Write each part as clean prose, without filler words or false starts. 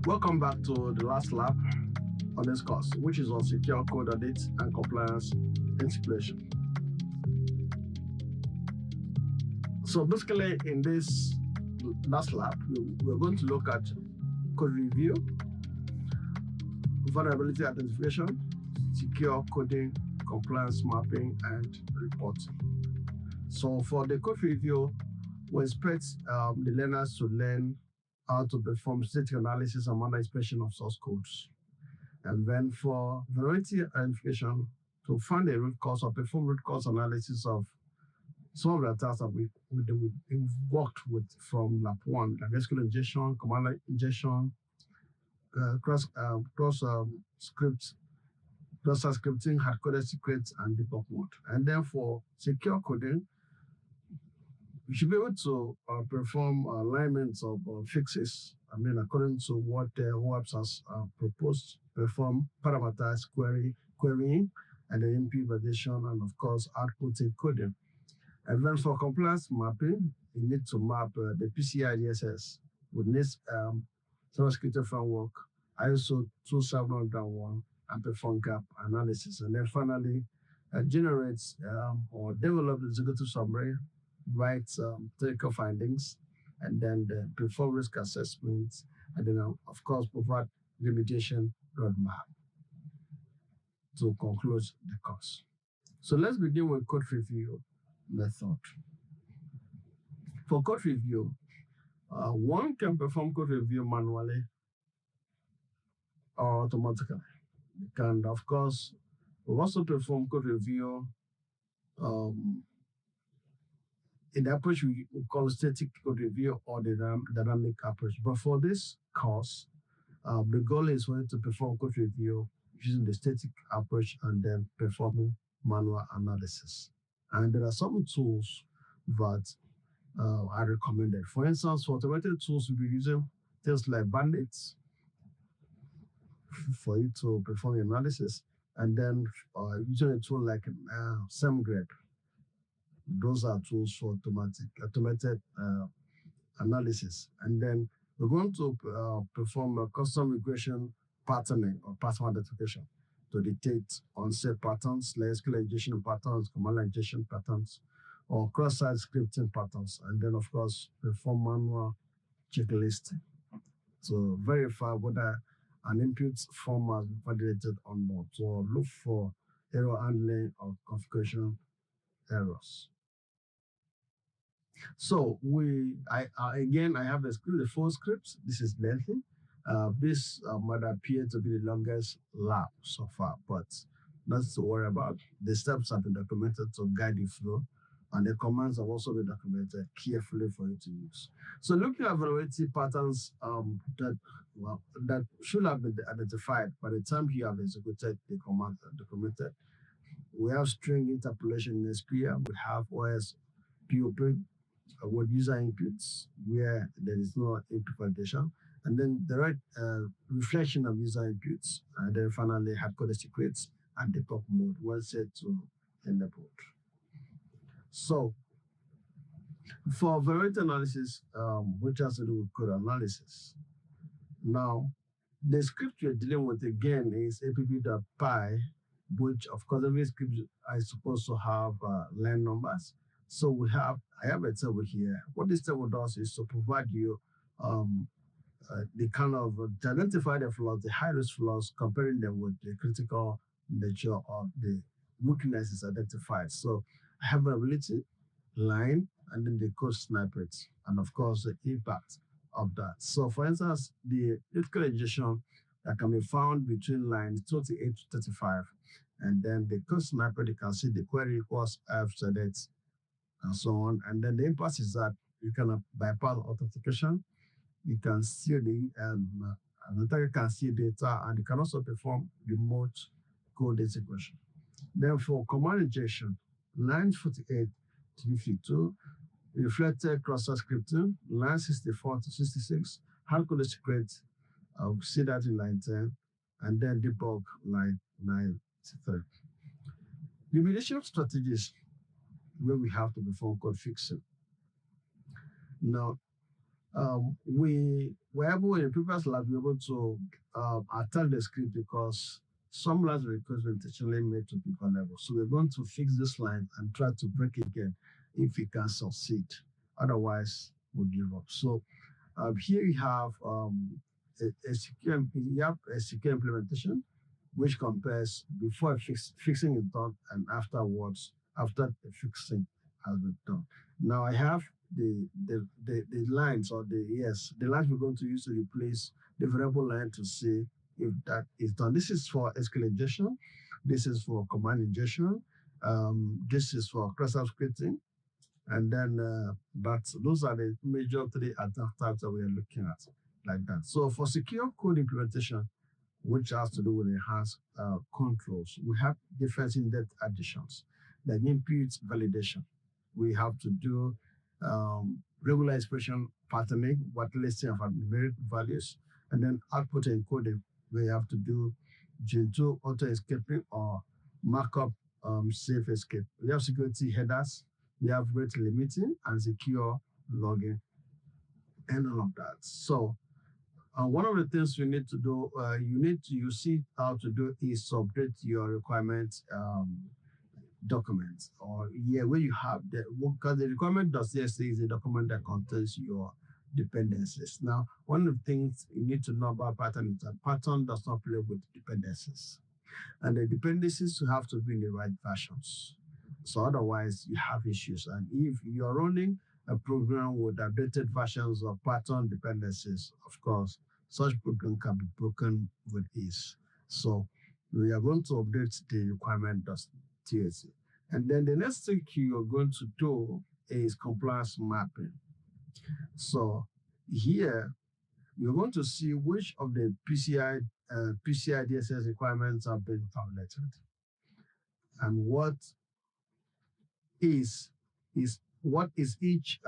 Welcome back to the last lab on this course, which is on secure code audit and compliance integration. So basically, in this last lab, we're going to look at code review, vulnerability identification, secure coding, compliance mapping, and reporting. So for the code review, we expect the learners to learn how to perform static analysis and manual inspection of source codes. And then for vulnerability identification, to find a root cause or perform root cause analysis of some of the attacks that we've worked with from Lab 1, like SQL injection, command injection, cross script, cluster scripting, hard-coded secrets, and debug mode. And then for secure coding, we should be able to perform alignments of fixes. According to what Lab6 has proposed, perform parameterized querying, and the MP validation, and of course, output encoding. And then for compliance mapping, you need to map the PCI DSS with this cybersecurity framework, ISO 27001, and perform gap analysis. And then finally, generate or develop the executive summary, write technical findings, and then perform risk assessments, and then, of course, provide remediation roadmap to conclude the course. So let's begin with code review method. For code review, one can perform code review manually or automatically. You can, of course, also perform code review in the approach we call static code review or the dynamic approach. But for this course, the goal is for you to perform code review using the static approach and then performing manual analysis. And there are some tools that I recommended. For instance, for automated tools, we'll be using things like Bandits for you to perform analysis, and then using a tool like SEMGRADE. Those are tools for automated analysis. And then we're going to perform a custom regression patterning or pattern identification to detect unsafe patterns, like SQL injection patterns, command injection patterns, or cross-site scripting patterns. And then, of course, perform manual checklisting to verify whether an input form has been validated or not, or look for error handling or configuration errors. So I have the full script. This is lengthy. This might appear to be the longest lab so far, but nothing to worry about. The steps have been documented to guide the flow, and the commands have also been documented carefully for you to use. So looking at vulnerability patterns that should have been identified by the time you have executed the command documented. We have string interpolation in SQL. We have OS POP with user inputs where there is no input validation, and then the right reflection of user inputs, and then finally hard-coded secrets and debug mode when set to enable. So for vulnerability analysis, which has to do with code analysis. Now, the script we're dealing with again is app.py, which of course every script is supposed to have line numbers. So I have a table here. What this table does is to provide you the kind of to identify the flaws, the high-risk flaws, comparing them with the critical nature of the weaknesses identified. So I have vulnerability, line, and then the code snippets, and of course the impact of that. So for instance, the critical injection that can be found between lines 28 to 35, and then the code snippet, you can see the query equals F select, and so on. And then the impact is that you can bypass authentication, you can steal the an attacker can steal data, and you can also perform remote code execution. Then for command injection, lines 48 to 52, reflected cross-site scripting, line 64 to 66, hard-coded secret, I'll see that in line 10, and then debug line 9 to 3. Remediation strategies where we have to perform code fixing. Now, We were able in the previous lab, we were able to attack the script because some lines requests were intentionally made to be vulnerable. So we're going to fix this line and try to break it again if we can succeed. Otherwise, we'll give up. So here you have you have a secure implementation which compares before fixing is done and afterwards, after the fixing has been done. Now I have the lines or the lines we're going to use to replace the variable line to see if that is done. This is for SQL injection. This is for command injection. This is for cross-site scripting. And then those are the major three attack types that we are looking at like that. So for secure code implementation, which has to do with enhanced controls. We have different in-depth additions, like input validation. We have to do regular expression patterning, what listing of numeric values, and then output encoding. We have to do Gen2 auto escaping or markup safe escape. We have security headers, we have rate limiting and secure logging, and all of that. So one of the things you need to do, you see how to do is to update your requirement documents or where you have because the requirement dossier is a document that contains your dependencies. Now, one of the things you need to know about pattern is that pattern does not play with dependencies, and the dependencies have to be in the right versions. So otherwise, you have issues. And if you're running a program with updated versions of pattern dependencies, of course, such program can be broken with ease. So we are going to update the requirement.tsc. And then the next thing you're going to do is compliance mapping. So here, you're going to see which of the PCI DSS requirements have been violated and what is each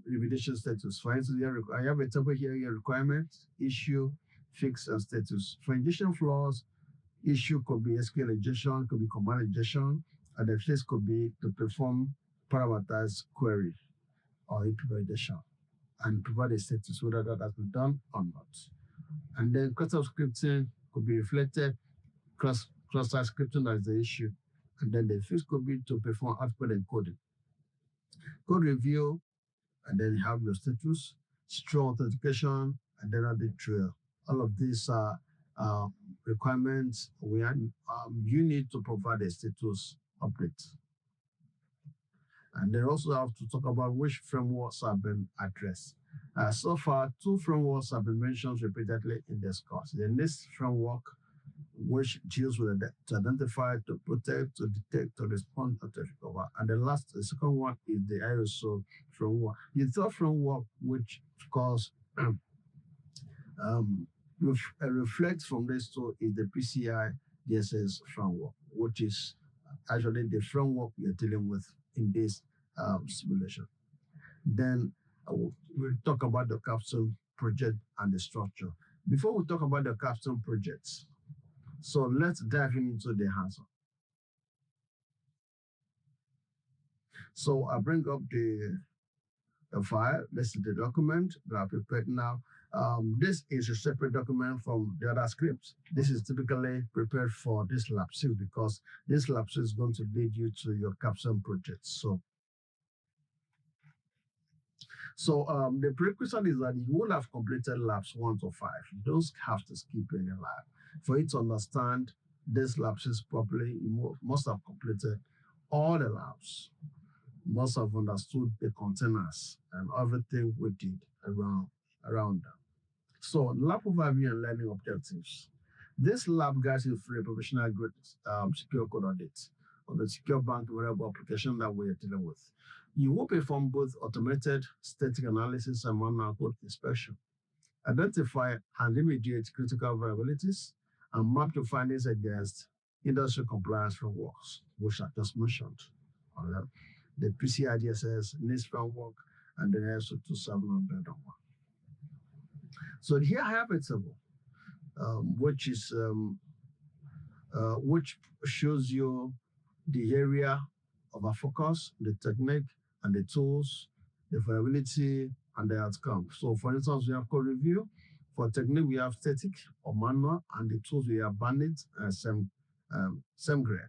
remediation status. For instance, I have a table here, your requirement, issue, fix, and status. For injection flaws, issue could be SQL injection, could be command injection, and the fix could be to perform parameterized query or implementation and provide a status whether that has been done or not. And then cross-site scripting could be reflected, cross-site scripting as the issue, and then the fix could be to perform output encoding. Code review, and then you have your status, strong authentication, and then audit trail. All of these are requirements you need to provide a status update. And then also have to talk about which frameworks have been addressed. So far, 2 frameworks have been mentioned repeatedly in this course. The next framework, which deals with to identify, to protect, to detect, to respond, and to recover. And the second one is the ISO framework. The third framework, which of course reflects from this two, is the PCI DSS framework, which is actually the framework we are dealing with in this simulation. Then we'll talk about the capstone project and the structure. Before we talk about the capstone projects, so let's dive into the hands-on. So I bring up the file. This is the document that I prepared now. This is a separate document from the other scripts. This is typically prepared for this Lab6 because this Lab6 is going to lead you to your capstone project. So the prerequisite is that you will have completed labs 1 to 5. You don't have to skip any lab. For you to understand this Lab6 properly, you must have completed all the labs. You must have understood the containers and everything we did around them. So lab overview and learning objectives. This lab guides you through a professional grade secure code audit of the secure bank variable application that we are dealing with. You will perform both automated static analysis and manual code inspection. Identify and remediate critical vulnerabilities and map your findings against industry compliance frameworks, which I just mentioned. The PCI DSS, NIST framework, and the ISO 27001. So here I have a table, which shows you the area of our focus, the technique, and the tools, the vulnerability, and the outcome. So for instance, we have code review. For technique, we have static or manual, and the tools we have bandit and same grade.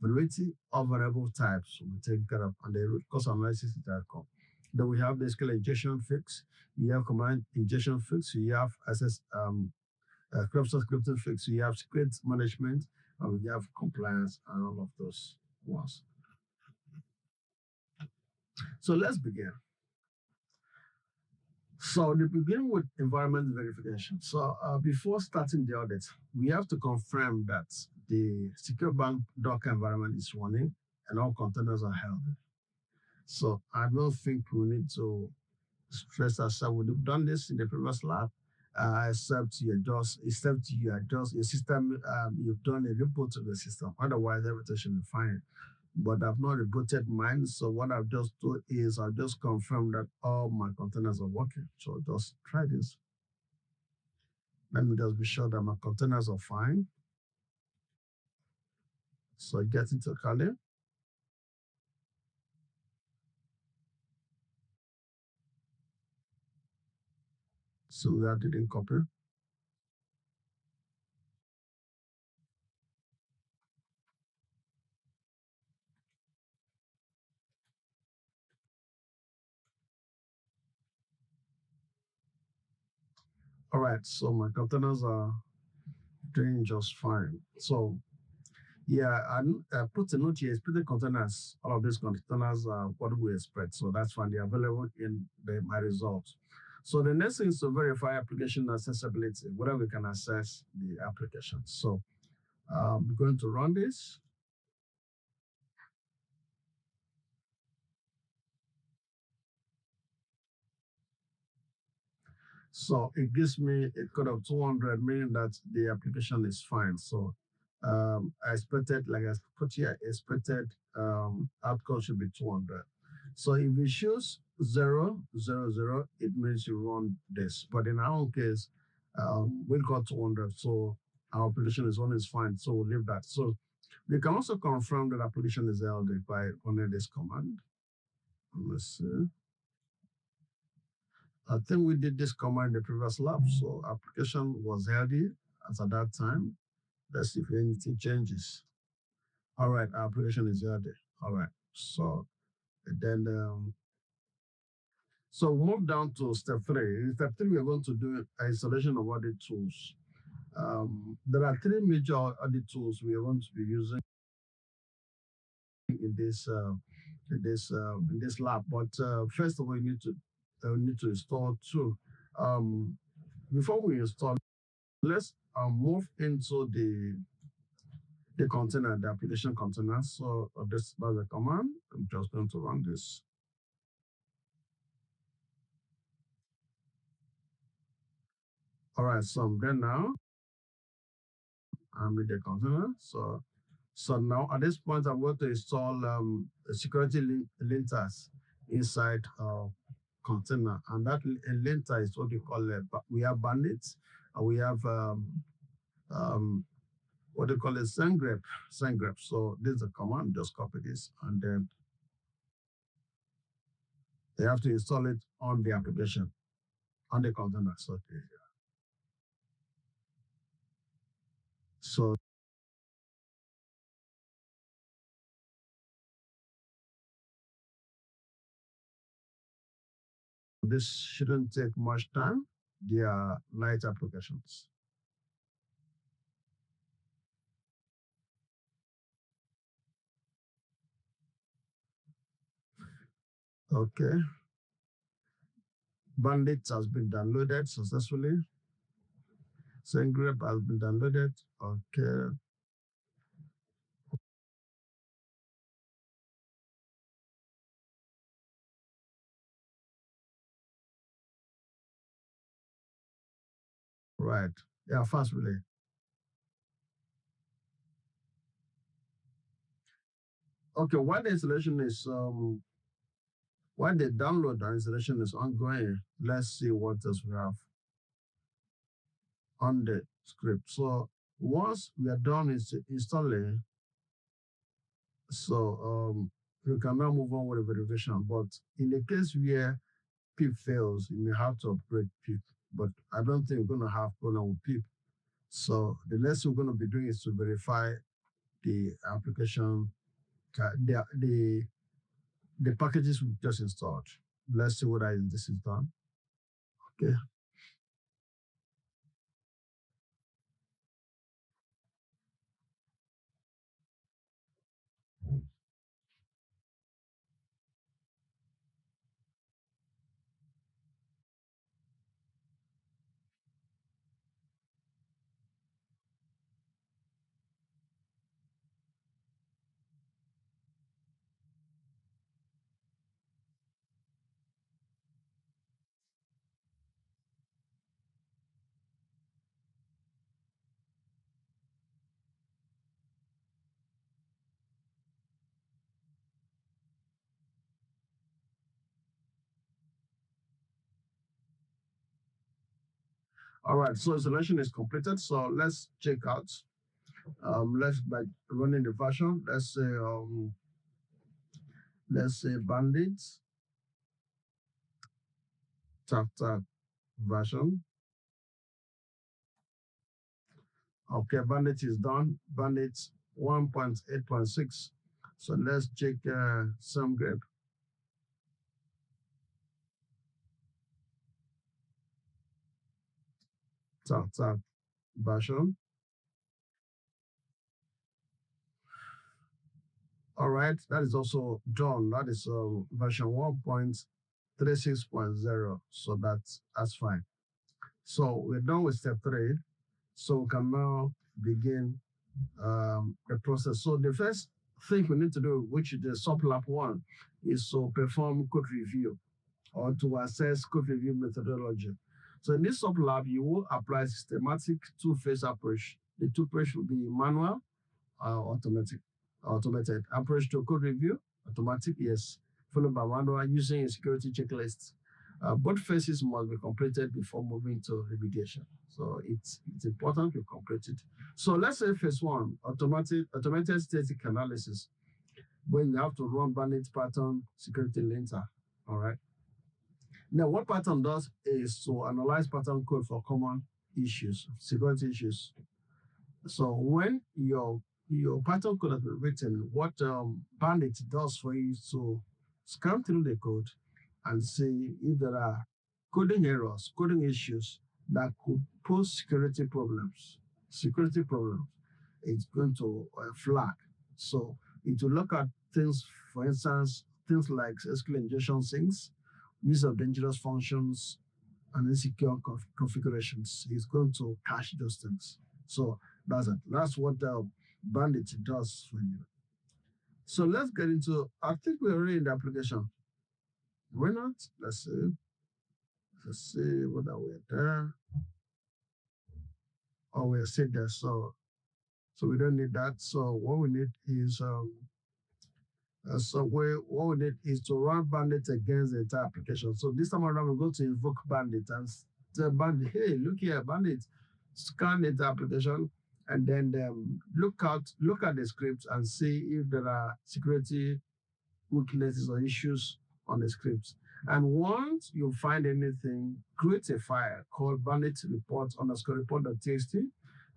Variety of variable types will be taken care of, and the root cause analysis is the outcome. Then we have basically injection fix. You have command injection fix. You have access scripting fix. You have secret management, and we have compliance, and all of those ones. So let's begin. So they begin with environment verification. So before starting the audit, we have to confirm that the secure bank Docker environment is running and all containers are healthy. So I don't think we need to stress ourselves. We've done this in the previous lab, except you adjust your system, you've done a report to the system. Otherwise, everything should be fine, but I've not rebooted mine. So what I've just done is I've just confirmed that all my containers are working. So just try this. Let me just be sure that my containers are fine. So get into Kali. So that didn't copy. All right, so my containers are doing just fine. So yeah, I put a note here, expected containers. All of these containers are what we expect. So that's fine. They're available in my results. So the next thing is to verify application accessibility, whether we can access the application. So I'm going to run this. So it gives me a code of 200, meaning that the application is fine. So I expected, like I put here, expected outcome should be 200. So if you choose 0, 0, 0, it means you run this. But in our own case, we got 200. So our application is fine. So we'll leave that. So we can also confirm that application is healthy by running this command. Let's see. I think we did this command in the previous lab. So application was healthy as at that time. Let's see if anything changes. All right, our application is healthy. All right. So then so move down to step 3. In step 3, we're going to do installation of audit tools. There are 3 major audit tools we are going to be using in this lab. But first of all, we need to install 2. Before we install, let's move into the container, the application container. So that's the command. I'm just going to run this. All right, so I'm there now. I'm in the container. So now at this point, I'm going to install security linters inside container, and that linter is what we call we have bandits, and we have what they call it, sendgrep. So this is a command, just copy this, and then they have to install it on the application, on the container. So this shouldn't take much time. They are light applications. Okay. Bandit has been downloaded successfully. SendGrep has been downloaded. Okay. Right. Yeah, fast relay. Okay, while the download and installation is ongoing, let's see what else we have on the script. So once we are done installing, so we can now move on with the verification. But in the case where PIP fails, you may have to upgrade PIP. But I don't think we're going to have problem with PIP. So the next thing we're going to be doing is to verify the application, the packages we just installed. Let's see whether this is done. Okay. All right. So installation is completed. So let's check out. Let's by running the version. Let's say bandits chapter version. Okay, bandit is done. Bandit 1.8.6. So let's check some grep chapter version. All right, that is also done. That is version 1.36.0. So that's fine. So we're done with step 3. So we can now begin the process. So the first thing we need to do, which is the sub-lab 1, is to perform code review or to assess code review methodology. So in this sub-lab, you will apply systematic two-phase approach. The two approach will be manual, automated approach to code review, automatic, yes, followed by manual using a security checklist. Both phases must be completed before moving to remediation. So it's important to complete it. So let's say phase 1, automated static analysis, where you have to run bandit pattern security linter. All right. Now, what pattern does is to analyze pattern code for common issues, security issues. So when your pattern code has been written, what Bandit does for you is to scan through the code and see if there are coding errors, coding issues that could pose security problems. Security problems. It's going to flag. So it will look at things, for instance, things like SQL injection sinks, use of dangerous functions, and insecure configurations. It's going to cache those things. So that's it. That's what Bandit does for you. So let's get into, I think we're already in the application. Why not? Let's see whether we're there. Oh, we're still there. So we don't need that. So what we need is what we need is to run Bandit against the entire application. So this time around, we're going to invoke Bandit and tell Bandit, hey, look here, Bandit, scan the application and then look at the script and see if there are security weaknesses or issues on the scripts. And once you find anything, create a file called bandit report underscore report.txt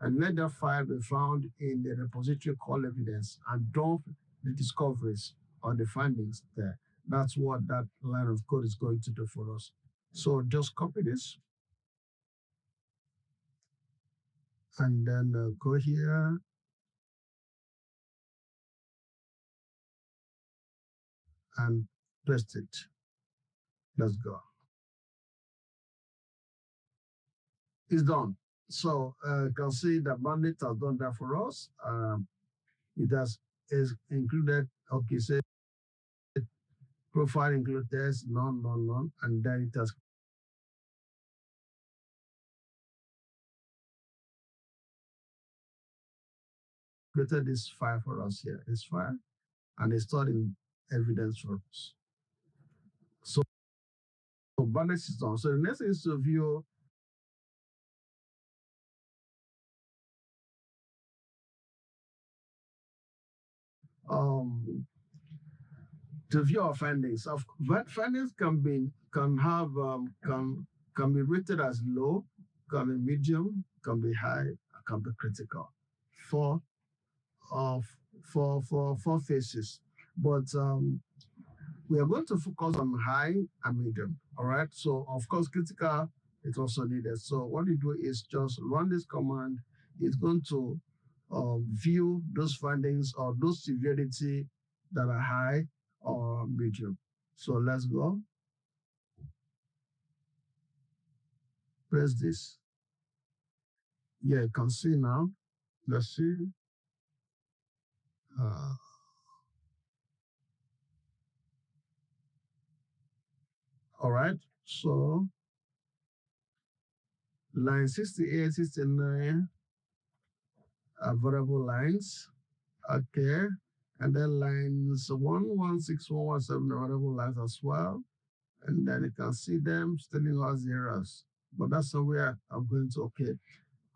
and let that file be found in the repository called evidence and dump the discoveries or the findings there. That's what that line of code is going to do for us. So just copy this and then go here and paste it. Let's go. It's done. So you can see that Bandit has done that for us. It has is included, okay, say profile include test, none, and then it has created this file for us here, this file, and it's stored in evidence for us. So Bandit is done. So the next is to view um, our findings. Findings can have can be rated as low, can be medium, can be high, can be critical. Four of four phases. But we are going to focus on high and medium. All right. So of course, critical is also needed. So what you do is just run this command. It's going to view those findings or those severity that are high or medium. So let's go. Press this. Yeah, you can see now. Let's see. Uh, all right. So line 68, 69 are variable lines. Okay. And then lines 116, 117 are variable lines as well. And then you can see them telling us errors. But that's somewhere I'm going to, okay.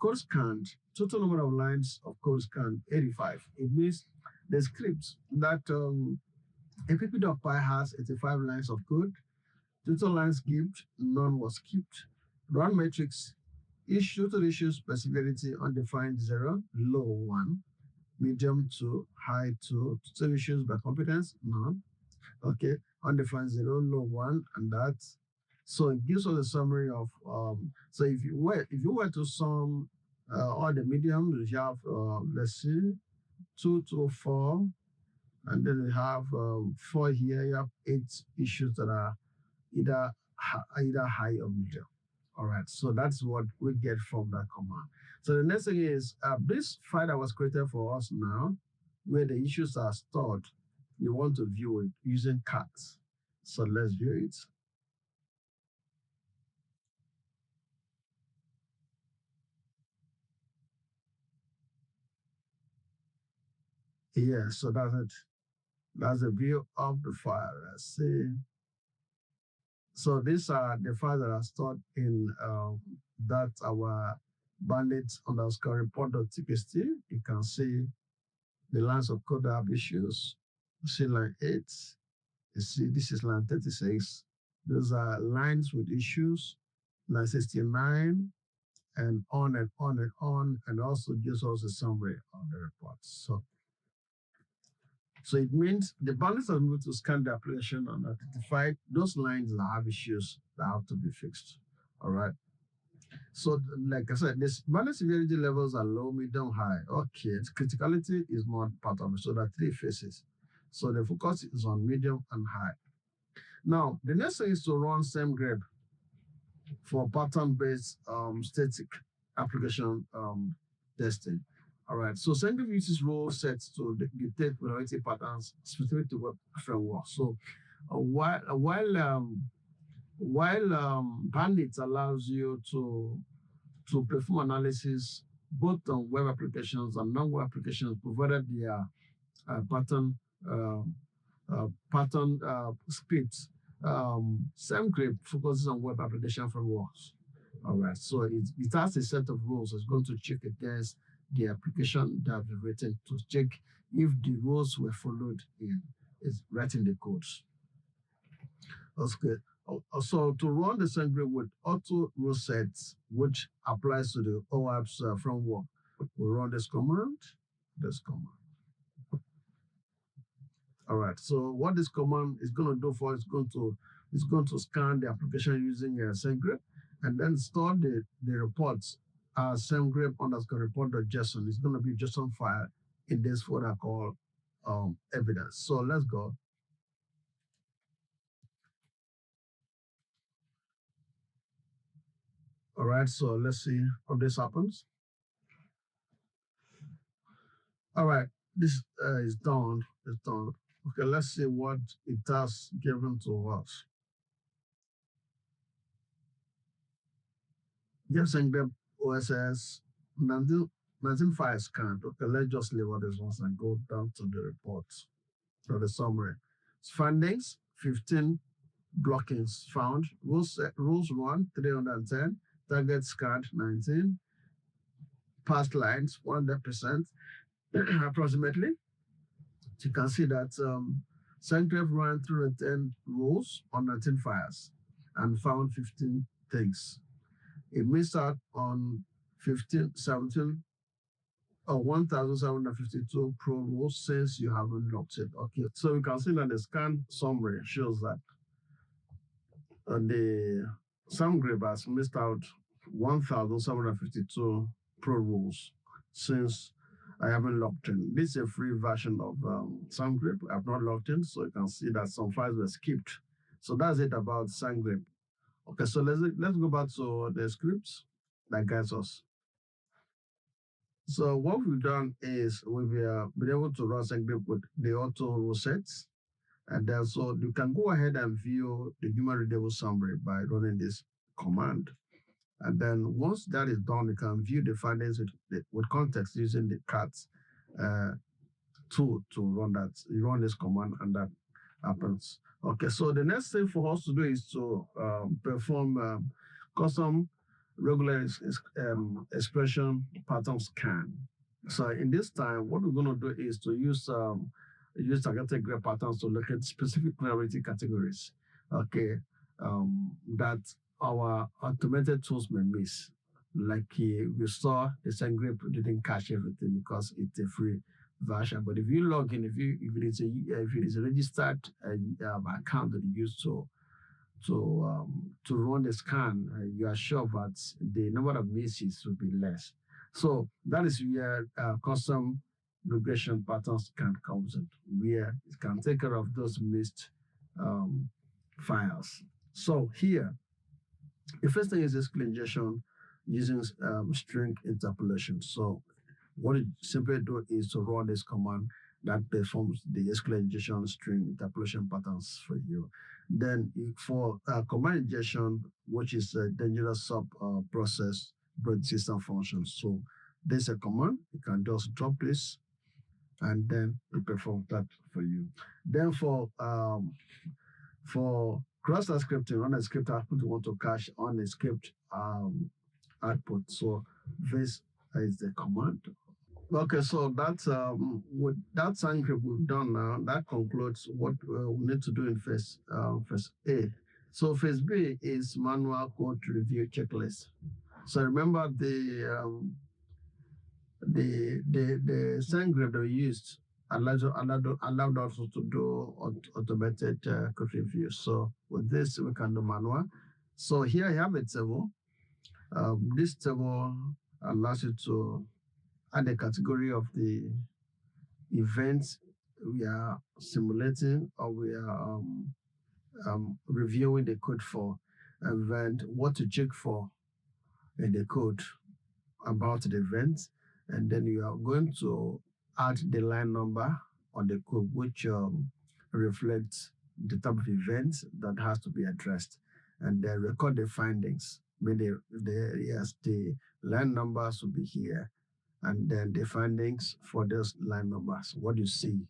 Code scanned, total number of lines of code scanned, 85. It means the script that app.py has 85 lines of code. Total lines skipped, none was skipped. Run matrix, issue to issues severity undefined 0, low 1, medium 2, high 2, total issues by competence, none. Okay, undefined 0, low 1, and that's so it gives us a summary of so if you were to sum all the mediums, you have let's see 2 to 4, and then we have 4 here. You have 8 issues that are either high or medium. All right, so that's what we get from that command. So the next thing is this file that was created for us now, where the issues are stored, you want to view it using cats. So let's view it. Yeah, so that's it. That's a view of the file. Let's see. So these are the files that are stored in that our bandit underscore report.txt. You can see the lines of code that have issues. You see line 8. You see this is line 36. Those are lines with issues. Line 69 and on and on and on, and also gives us a summary of the report. So it means the bandits are able to scan the application and identify those lines that have issues that have to be fixed. All right. So, like I said, this bandit severity levels are low, medium, high. Okay, criticality is not part of it. So there are 3 phases. So the focus is on medium and high. Now, the next thing is to run SameGrep for pattern-based static application testing. All right, so SameGrep uses role sets to detect vulnerability patterns specific to web framework. So while Bandit allows you to perform analysis both on web applications and non-web applications, provided they are pattern scripts. SameGrep focuses on web application frameworks. All right, so it has a set of rules. It's going to check against the application that have been written to check if the rules were followed in writing the codes. That's good. So to run the SameGrep with auto rule sets, which applies to the OAuth framework, we run this command. All right. So what this command is going to do for us, it's going to scan the application using SameGrep and then store the reports as SameGrep underscore report.json. It's going to be JSON file in this folder called evidence. So let's go. All right. So let's see how this happens. All right. This is done. It's done. Okay, let's see what it has given to us. Just SameGrep OSS 19 files scanned. Okay, let's just leave all these ones and go down to the report or the summary. Findings 15 blockings found. Rules 1 310. Target scanned 19. Past lines 100% approximately. So you can see that SameGrep ran 310 rules on 19 files. and found 15 things. It missed out on 15, 17, or 1,752 pro rules since you haven't locked it. Okay, so you can see that the scan summary shows that the Sam Grip has missed out 1,752 pro rules since I haven't logged in. This is a free version of SandGrip. I've not logged in, so you can see that some files were skipped. So that's it about SandGrip. Okay, so let's go back to the scripts that guides us. So what we've done is we've been able to run SandGrip with the auto rule sets. And then so you can go ahead and view the human readable summary by running this command. And then once that is done, you can view the findings with context using the cat tool to run that. You run this command and that happens. Okay, so the next thing for us to do is to perform custom regular expression pattern scan. So in this time, what we're going to do is to use targeted gray patterns to look at specific priority categories. Okay, that our automated tools may miss. Like we saw, the SandGrip didn't catch everything because it's a free version. But if you log in, if it is a registered account that you use to run the scan, you are sure that the number of misses will be less. So that is where custom regression patterns can come in, where it can take care of those missed files. So here, the first thing is SQL injection using string interpolation. So what it simply do is to run this command that performs the SQL injection string interpolation patterns for you. Then for command injection, which is a dangerous sub process break system function. So there's a command, you can just drop this and then it performs that for you. Then for cross-site scripting, run a script output you want to cache on a script output. So this is the command. Okay, so that's with that SandGrip we've done now. That concludes what we need to do in phase A. So phase B is manual code review checklist. So remember the SandGrip that we used allowed us to do automated code review. So with this, we can do manual. So here I have a table. This table allows you to add a category of the events we are simulating or we are reviewing the code for, and then what to check for in the code about the event. And then you are going to add the line number on the code, which reflects the type of event that has to be addressed, and then record the findings. Meaning, the line numbers will be here, and then the findings for those line numbers. What you see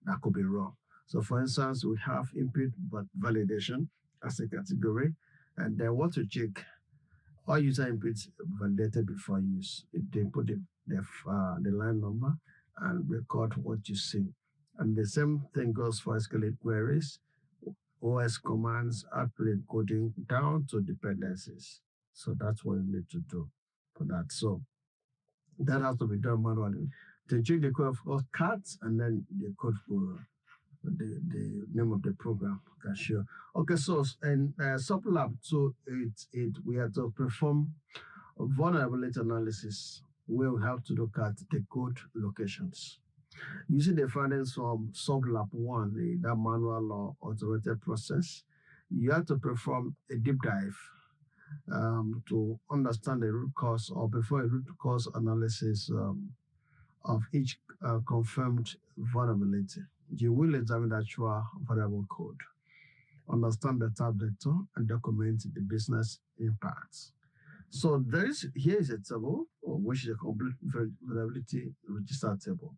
that could be wrong. So, for instance, we have input but validation as a category, and then what to check. All user inputs validated before use. They input the line number and record what you see. And the same thing goes for SQL queries, OS commands, output encoding down to dependencies. So that's what you need to do for that. So that has to be done manually. To check the code of cards and then the code for the name of the program. Okay, sure. Okay, so in sublab 288, we have to perform vulnerability analysis where we have to look at the code locations. Using the findings from sublab 1, that manual or automated process, you have to perform a deep dive to understand the root cause or before a root cause analysis of each confirmed vulnerability. You will examine the actual variable code, understand the type vector, and document the business impacts. So here is a table, which is a complete vulnerability register table.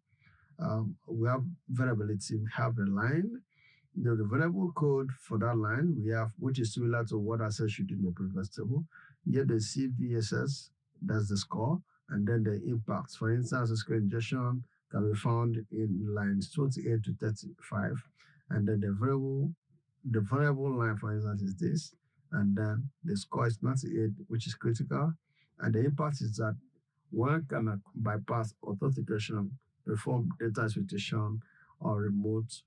We have vulnerability, we have a line, the variable code for that line we have, which is similar to what I said should in the previous table. Here the CVSS, that's the score, and then the impacts. For instance, the SQL injection can be found in lines 28 to 35, and then the variable line, for instance, is this, and then the score is 98, which is critical. And the impact is that one can bypass authentication, perform data exfiltration, or remote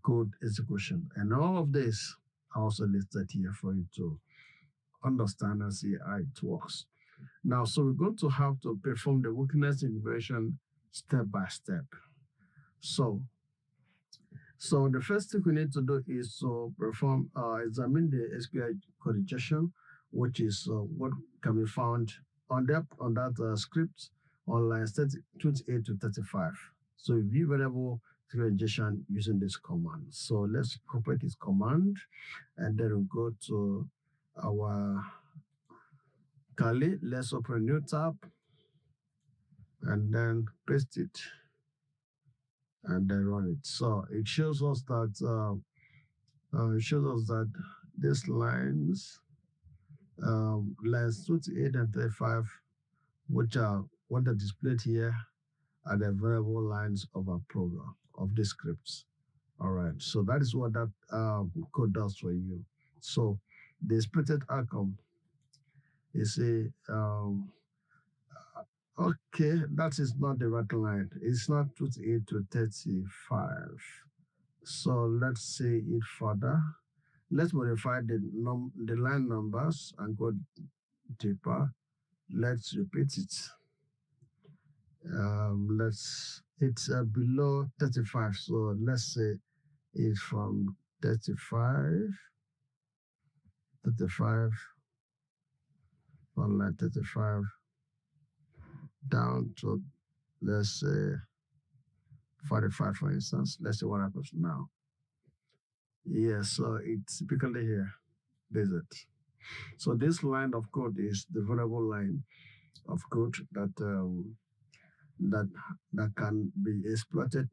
code execution. And all of this are also listed here for you to understand and see how it works. Now, so we're going to have to perform the weakness integration step by step. So, so the first thing we need to do is to examine the SQL code injection, which is what can be found on that script on lines 28 to 35. So we view variable SQL injection using this command. So let's copy this command, and then we'll go to our Kali. Let's open a new tab and then paste it and then run it. So it shows us that these lines 28 and 35, which are what are displayed here, are the variable lines of our program of the scripts. All right, so that is what that code does for you. So the expected outcome is okay, that is not the right line. It's not 28 to 35. So let's say it further. Let's modify the line numbers and go deeper. Let's repeat it. It's below 35. So let's say it's from 35, 35, from line 35 down to, let's say, 45, for instance. Let's see what happens now. Yeah, so it's typically here. There's it. So this line of code is the variable line of code that that can be exploited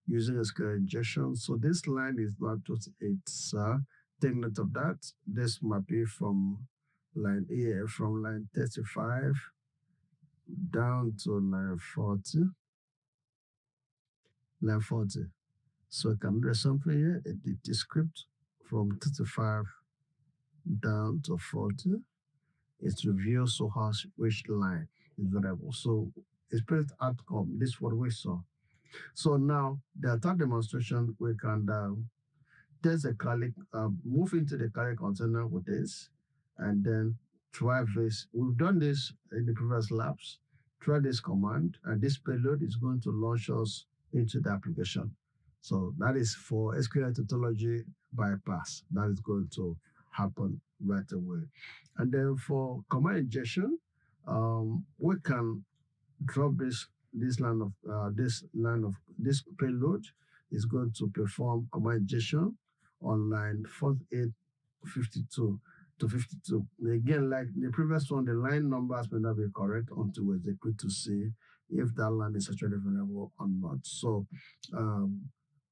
using SQL injection. So this line is not just it's take note of that. This might be from from line 35 down to line 40. Line 40. So I can do something here, edit the script from 35 down to 40. It reveals so has which line is variable. So expected outcome, this is what we saw. So now the attack demonstration, we can test the Kali, move into the Kali container with this, and then try this. We've done this in the previous labs. Try this command, and this payload is going to launch us into the application. So that is for SQL tautology bypass. That is going to happen right away. And then for command injection, we can drop this payload is going to perform command injection on line 4852 to 52. Again, like the previous one, the line numbers may not be correct until we execute to see if that line is actually variable or not. So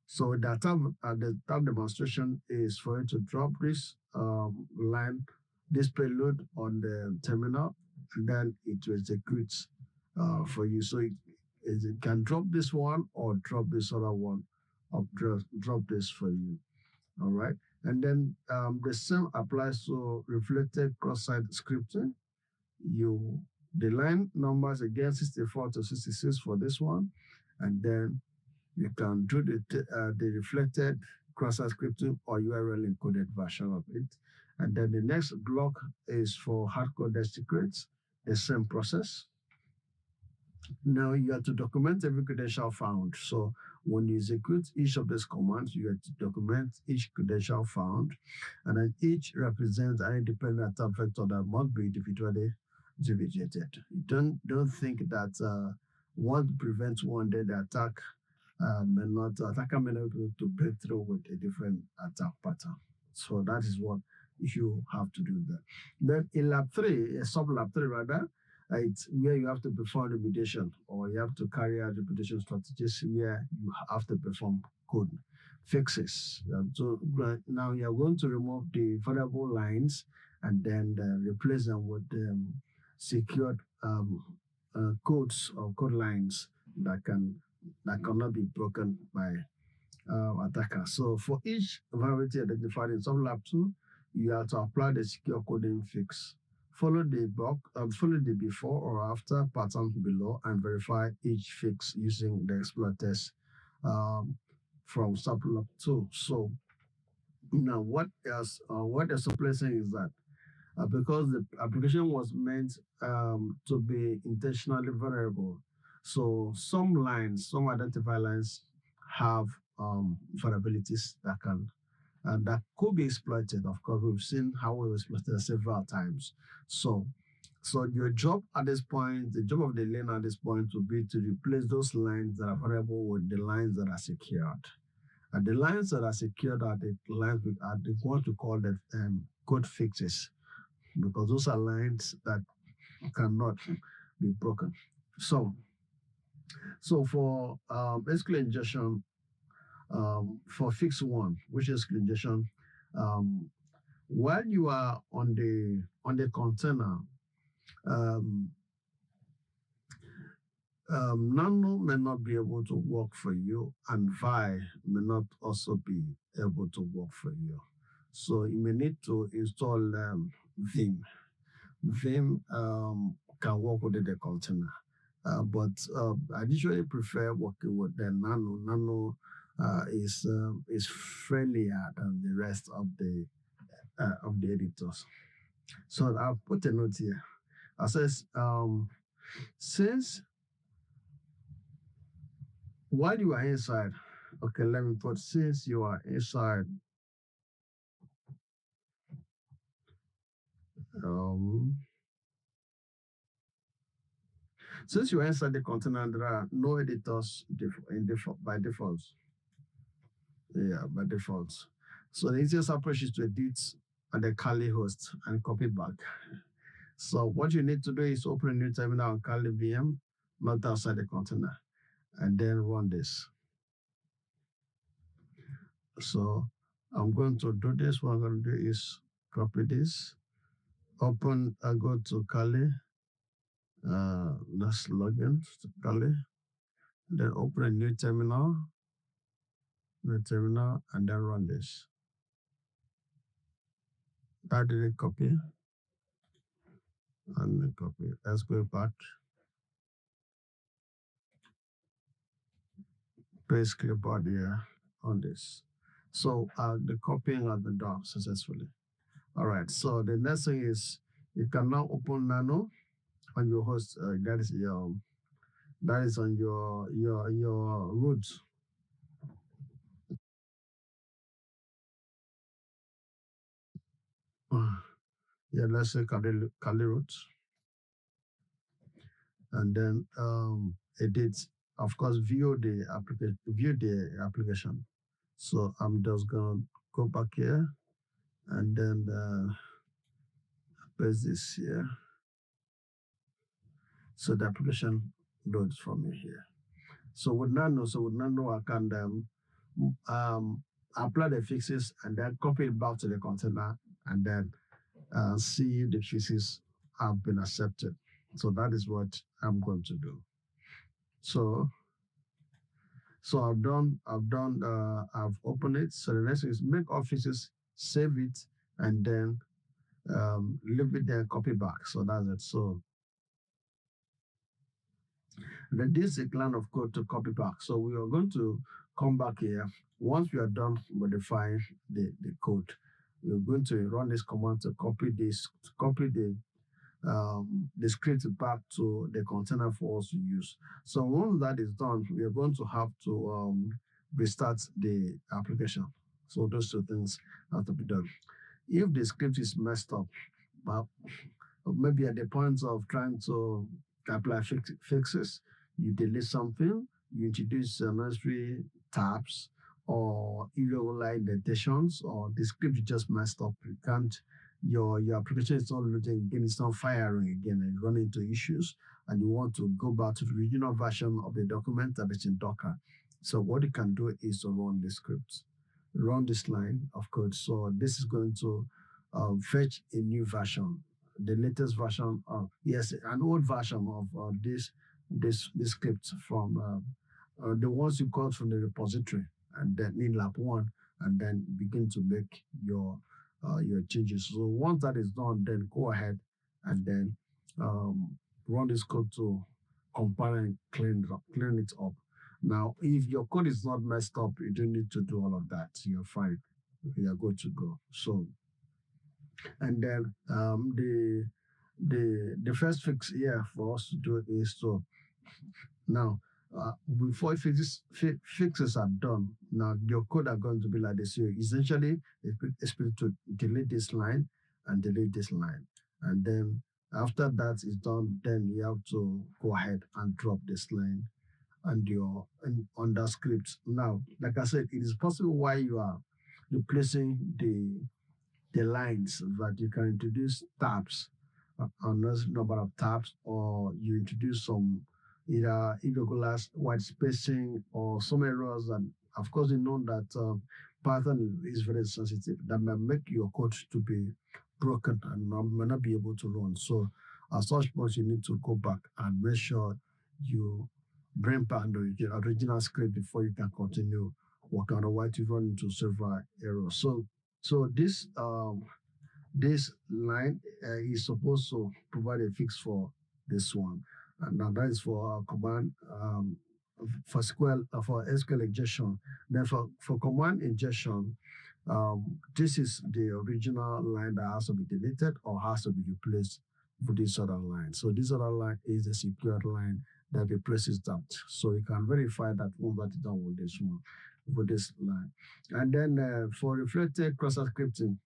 so the tab demonstration is for you to drop this this payload on the terminal, and then it will execute for you. So it can drop this one or drop this other one, or drop this for you. All right. And then the same applies to reflected cross-site scripting. The line numbers again 64 to 66 for this one, and then you can do the reflected cross-site scripting or URL encoded version of it. And then the next block is for hard-coded secrets, the same process. Now you have to document every credential found. So when you execute each of these commands, you have to document each credential found, and then each represents an independent attack vector that must be individually differentiated. Don't think that one prevents one, then the attacker may not be able to break through with a different attack pattern. So that is what you have to do there. Then in lab 3, sub lab 3 rather, it's where you have to perform remediation, or you have to carry out remediation strategies where you have to perform code fixes. So now you're going to remove the variable lines and then replace them with secured codes or code lines that cannot be broken by attacker. So for each variety identified in sub lab 2, you have to apply the secure coding fix. Follow the before or after pattern below and verify each fix using the exploit test um, from Lab 2. So now what they're simply saying is that because the application was meant to be intentionally vulnerable, so some identifier lines have vulnerabilities that could be exploited. Of course, we've seen how we exploited several times. So, so your job at this point, the job of the learner at this point would be to replace those lines that are variable with the lines that are secured. And the lines that are secured are the lines with are the what we call the code fixes, because those are lines that cannot be broken. So, so for SQL injection, for fix one, which is SQL injection, um, while you are on the container, um, Nano may not be able to work for you, and Vi may not also be able to work for you. So you may need to install Vim. Vim can work with the container, but I usually prefer working with the Nano. Nano is friendlier than the rest of the editors. So I'll put a note here. I says since while you are inside, okay, let me put since you are inside, um, since you are inside the container, there are no editors by default. Yeah, by default. So the easiest approach is to edit on the Kali host and copy back. So what you need to do is open a new terminal on Kali VM, not outside the container, and then run this. So I'm going to do this. What I'm going to do is copy this, go to Kali. Let's log in to Kali. Then open a new terminal, and then run this. That didn't copy. And copy. Let's go back. Paste clipboard here on this. So the copying has been done successfully. All right. So the next thing is you can now open Nano on your host. That is on your root. Yeah, let's say Kali root, and then edit. Of course, view the application. So I'm just gonna go back here and then paste this here. So the application loads for me here. So with Nano, I can apply the fixes and then copy it back to the container and then see if the fixes have been accepted. So that is what I'm going to do. So I've opened it. So the next thing is make all fixes, save it, and then leave it there, copy back. So that's it. So then this is a line of code to copy back. So we are going to come back here. Once we are done modifying the code, we're going to run this command to copy the script back to the container for us to use. So once that is done, we are going to have to restart the application. So those two things have to be done. If the script is messed up, maybe at the point of trying to apply fixes, you delete something, you introduce unnecessary tabs or irregular indentations, or the script is just messed up. You can't, your application is not loading again, it's not firing again, and run into issues, and you want to go back to the original version of the document that is in Docker. So what you can do is to run the script, run this line of code. So this is going to fetch a new version, the latest version of an old version of this script from the ones you got from the repository, and then in Lab 1, and then begin to make your your changes. So once that is done, then go ahead and then um, run this code to compile and clean it up. Now, if your code is not messed up, you don't need to do all of that. You're fine. You're good to go. So, and then the first fix here for us to do is to now, before fixes are done, now your code are going to be like this. So essentially, expect to delete this line and delete this line. And then after that is done, then you have to go ahead and drop this line and on that script. Now, like I said, it is possible while you are replacing the lines that you can introduce tabs, unknown number of tabs, or you introduce some either irregular white spacing or some errors. And of course, you know that Python is very sensitive. That may make your code to be broken and may not be able to run. So at such point, you need to go back and make sure you bring back the original script before you can continue working. Otherwise, you run into several errors. So this line is supposed to provide a fix for this one, and now that is for command for SQL injection. Then for command injection, this is the original line that has to be deleted or has to be replaced with this other line. So this other line is the secured line that replaces that. So you can verify that one that is done with this one, with this line. And then for reflected cross-site scripting,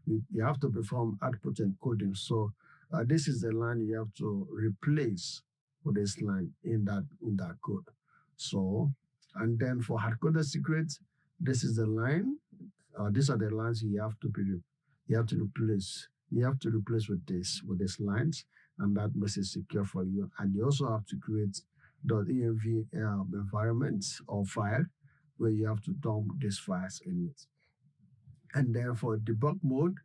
you have to perform output encoding. So this is the line you have to replace with this line in that code. So, and then for hard-coded secrets, this is the line. These are the lines you have to replace. You have to replace with these lines, and that makes it secure for you. And you also have to create .env environment or file where you have to dump these files in it. And then for debug mode,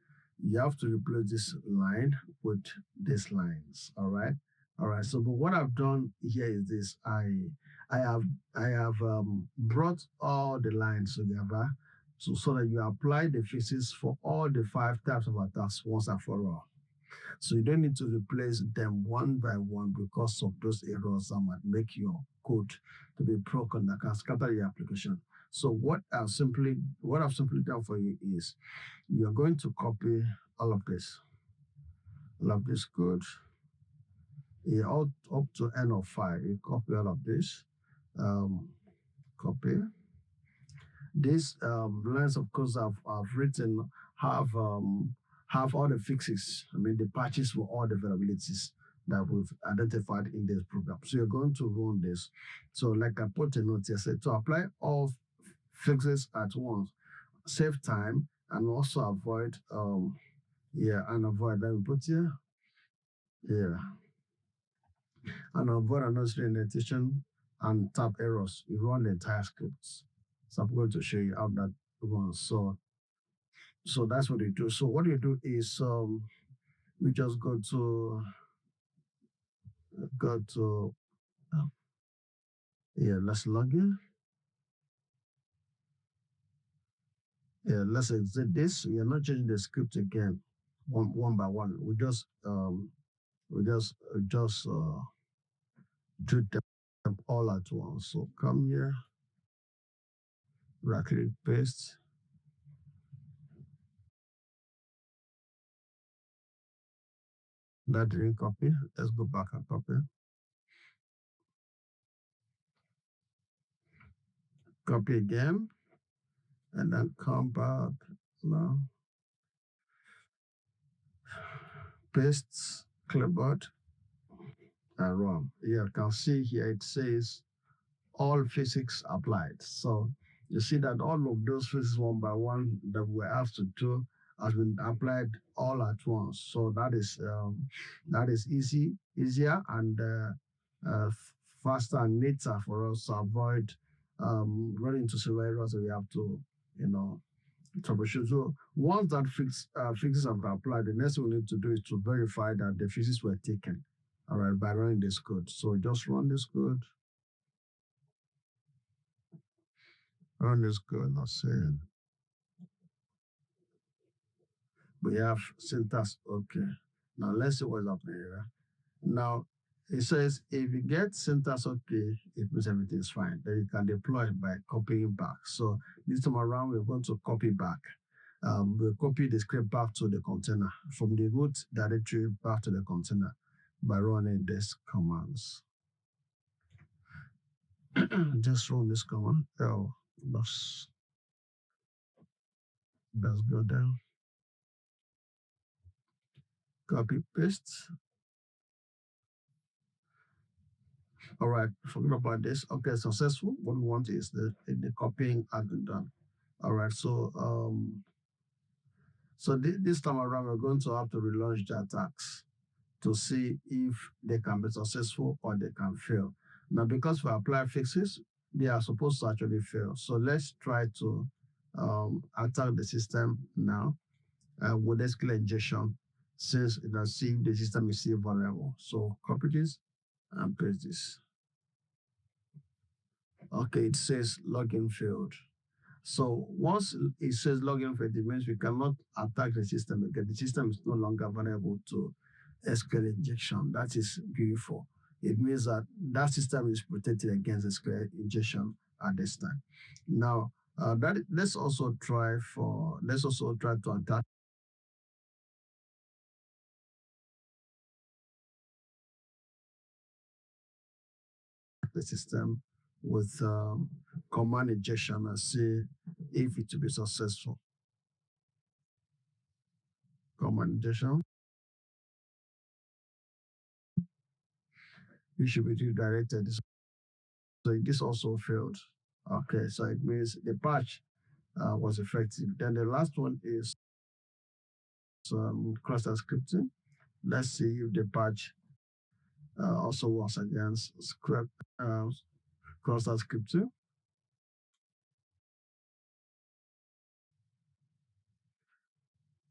you have to replace this line with these lines. All right. All right. So, but what I've done here is this. I have I have brought all the lines together so that you apply the fixes for all the five types of attacks once and for all. So you don't need to replace them one by one because of those errors that might make your code to be broken that can scatter your application. So what I've simply done for you is you're going to copy all of this code. Yeah, all up to n of 5. You copy all of this. Um, copy. These lines of course I've written have have all the fixes. I mean the patches for all the vulnerabilities that we've identified in this program. So you're going to run this. So like I put a note here, said to apply all fixes at once, save time, and also avoid let me put here, yeah, and avoid unnecessary indentation and tab errors. You run the entire script. So I'm going to show you how that runs. So that's what you do. So what you do is we just go to uh, yeah, let's log in. Yeah, let's exit this. We are not changing the script again, one by one. We just do them all at once. So come here, right click, paste. That didn't copy. Let's go back and copy. Copy again, and then come back. Now, paste clipboard and run. You can see here it says all physics applied. So you see that all of those physics one by one that we have to do has been applied all at once. So that is easier and faster and neater for us to avoid running into several errors that we have to, you know, troubleshoot. So once that fixes have been applied, the next thing we need to do is to verify that the fixes were taken. All right, by running this code. So just run this code. Run this code. Let's see. We have syntax okay. Now let's see what's happening here. Now it says if you get syntax okay, it means everything is fine. Then you can deploy it by copying back. So this time around, we're going to copy back. We'll copy the script back to the container from the root directory back to the container by running this commands. Just run this command. Oh, let's go down. Copy paste. All right, forget about this. Okay, successful. What we want is the copying has been done. All right, so this time around we're going to have to relaunch the attacks to see if they can be successful or they can fail. Now, because we apply fixes, they are supposed to actually fail. So let's try to attack the system now with SQL injection, since it can see if the system is still vulnerable. So copy this and paste this. Okay, it says login failed. So once it says login failed, it means we cannot attack the system again. The system is no longer vulnerable to SQL injection. That is beautiful. It means that that system is protected against SQL injection at this time. Now, let's also try to attack the system with command injection and see if it will be successful. Command injection. You should be redirected. So this also failed. Okay, so it means the patch was effective. Then the last one is cluster scripting. Let's see if the patch also works against uh, cluster scripting.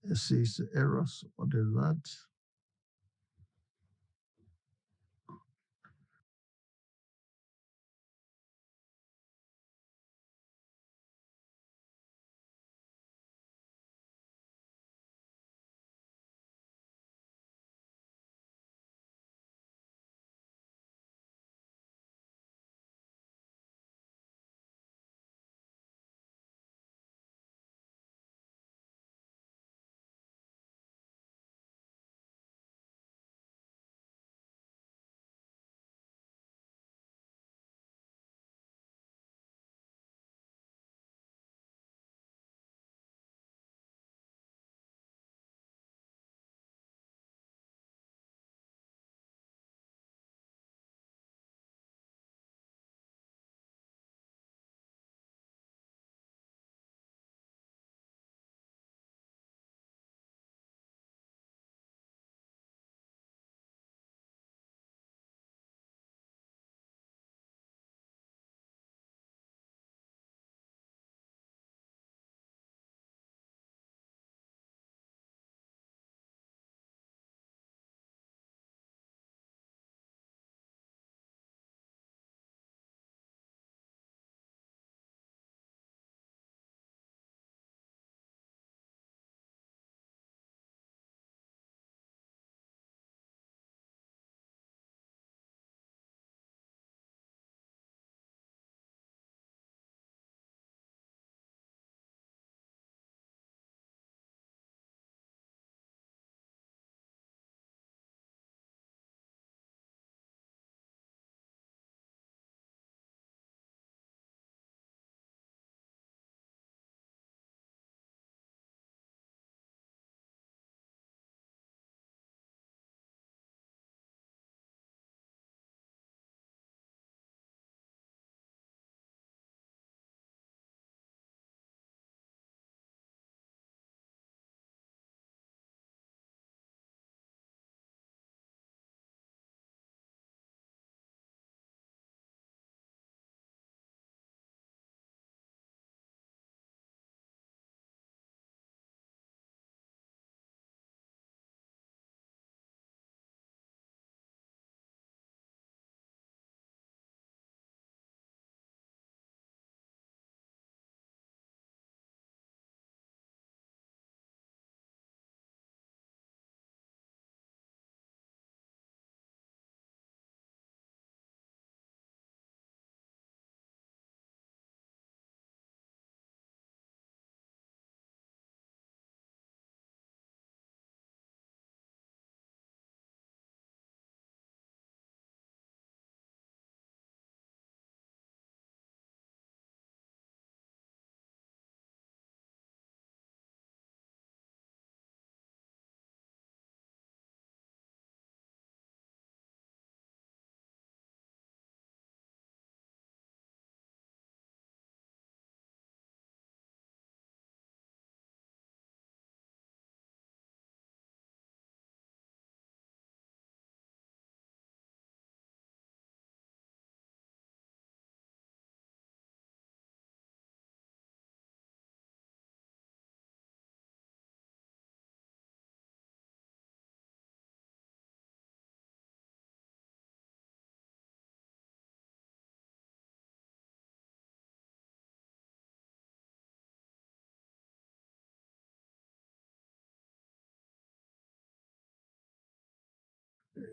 It sees errors. What is that?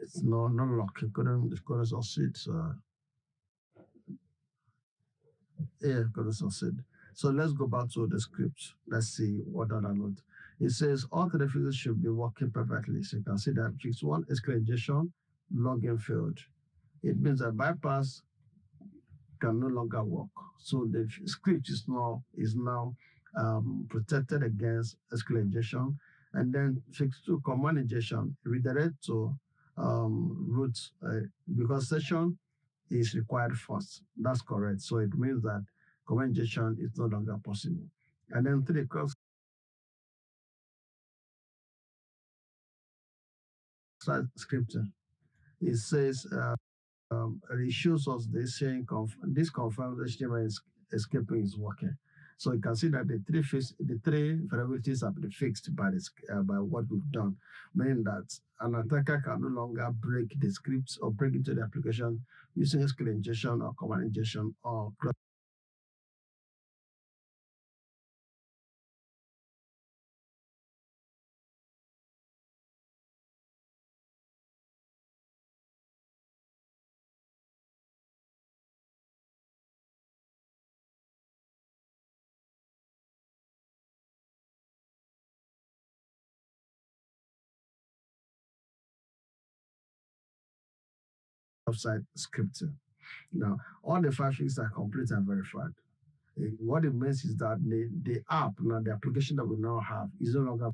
It's no luck. It couldn't succeed. So yeah, couldn't succeed. So let's go back to the script. Let's see what other note. It says all three fixes should be working perfectly. So you can see that fix one escalation login failed. It means that bypass can no longer work. So the script is now protected against SQL injection. And then fix two command injection redirect to root because session is required first. That's correct. So it means that command injection is no longer possible. And then three cross scripting. It says it shows us this confirms HTML escaping is working. So you can see that the three variables have been fixed by what we've done, meaning that an attacker can no longer break the scripts or break into the application using SQL injection or command injection or website scripting. Now, all the five things are complete and verified. What it means is that the app, now the application that we now have, is no longer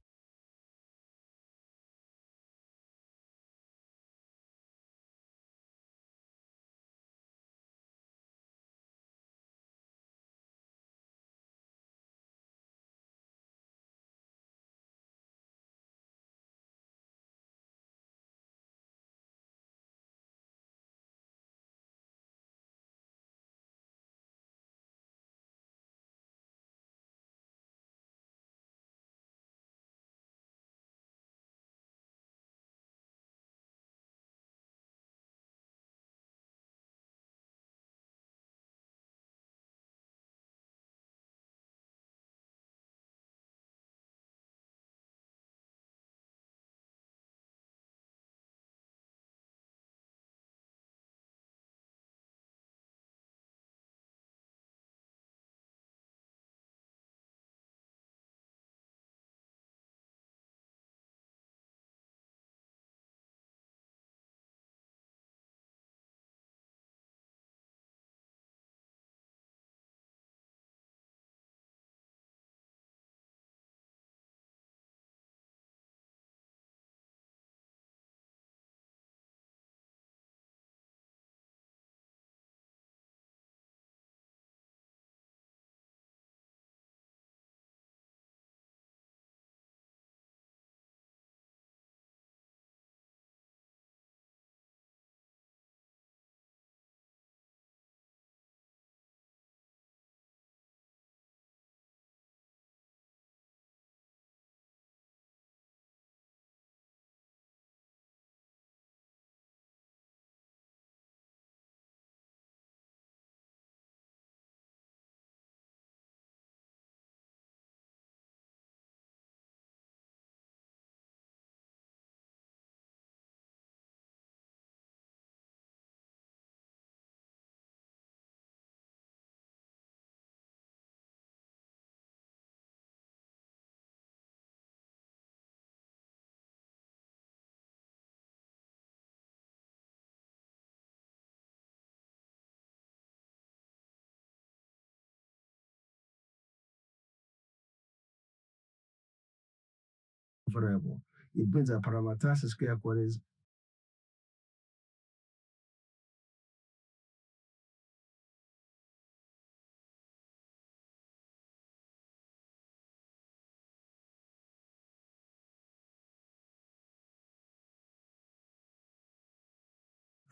variable. It means that parameter SQL queries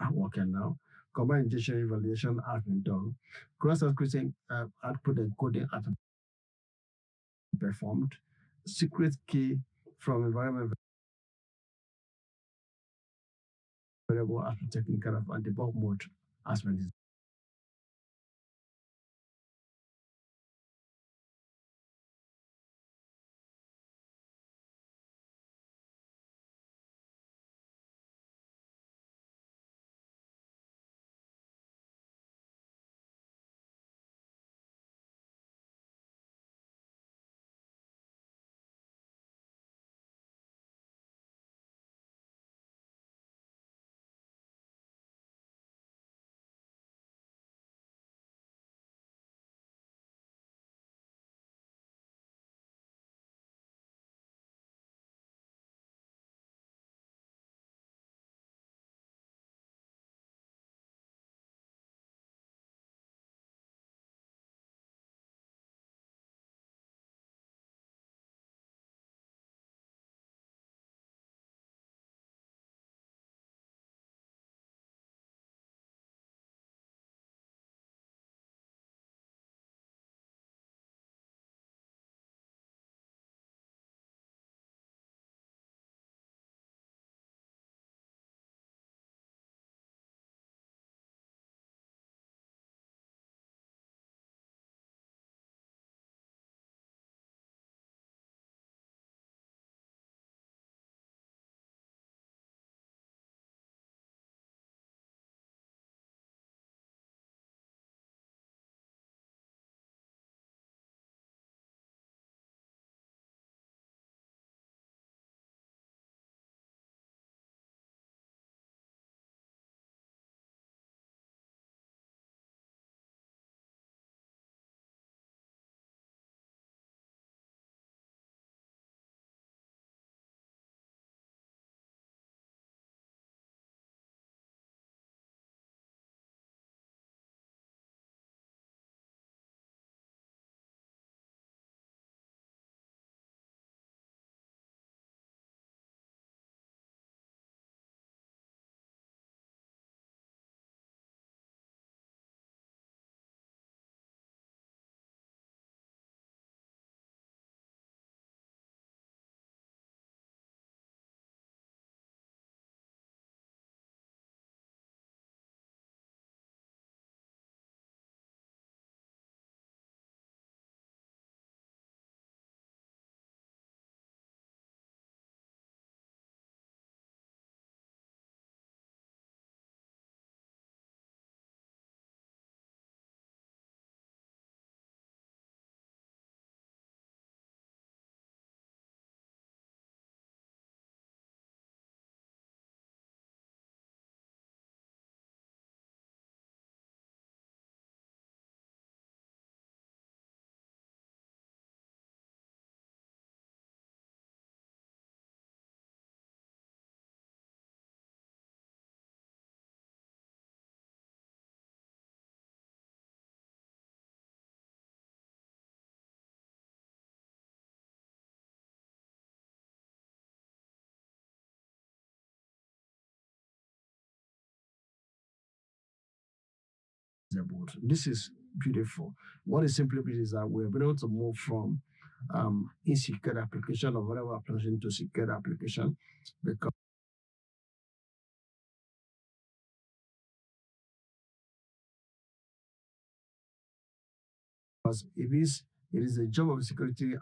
are working now. Combined injection evaluation has been done. Cross-secreting output encoding has been performed. Secret key from environment variable has been taken care of, and debug mode has been This is beautiful. What it simply means is that we're able to move from insecure application of whatever application to secure application because it is a job of security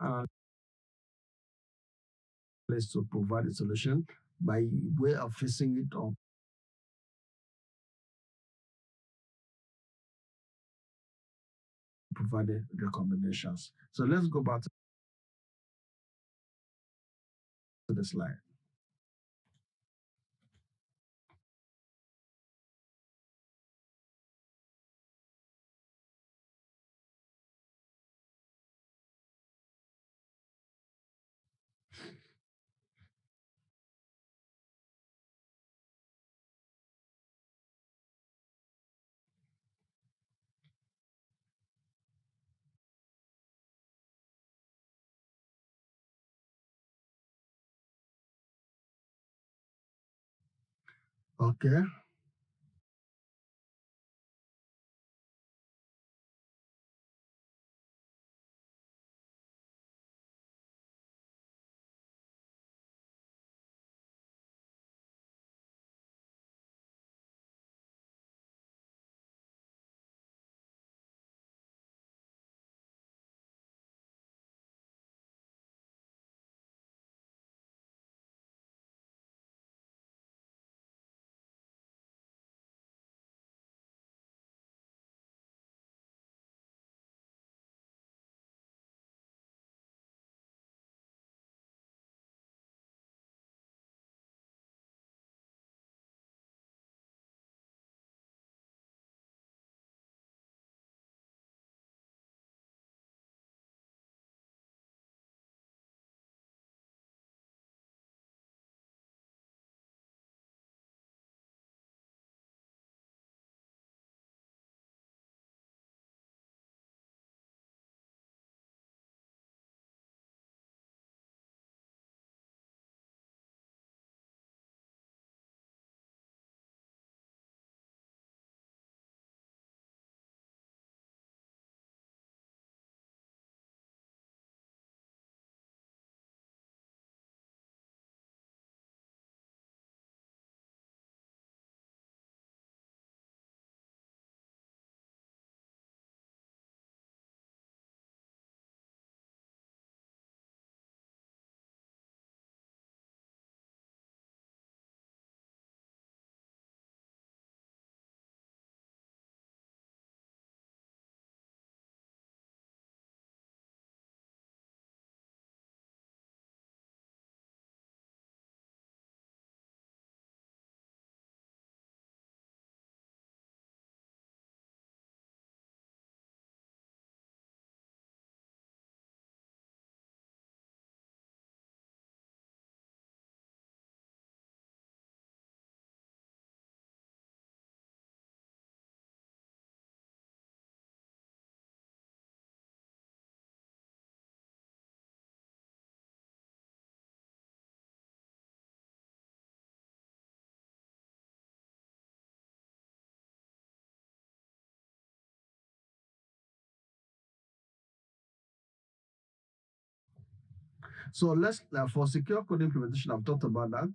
analyst to provide a solution by way of fixing it or providing recommendations. So let's go back to the slide. Okay. So let's for secure code implementation, I've talked about that.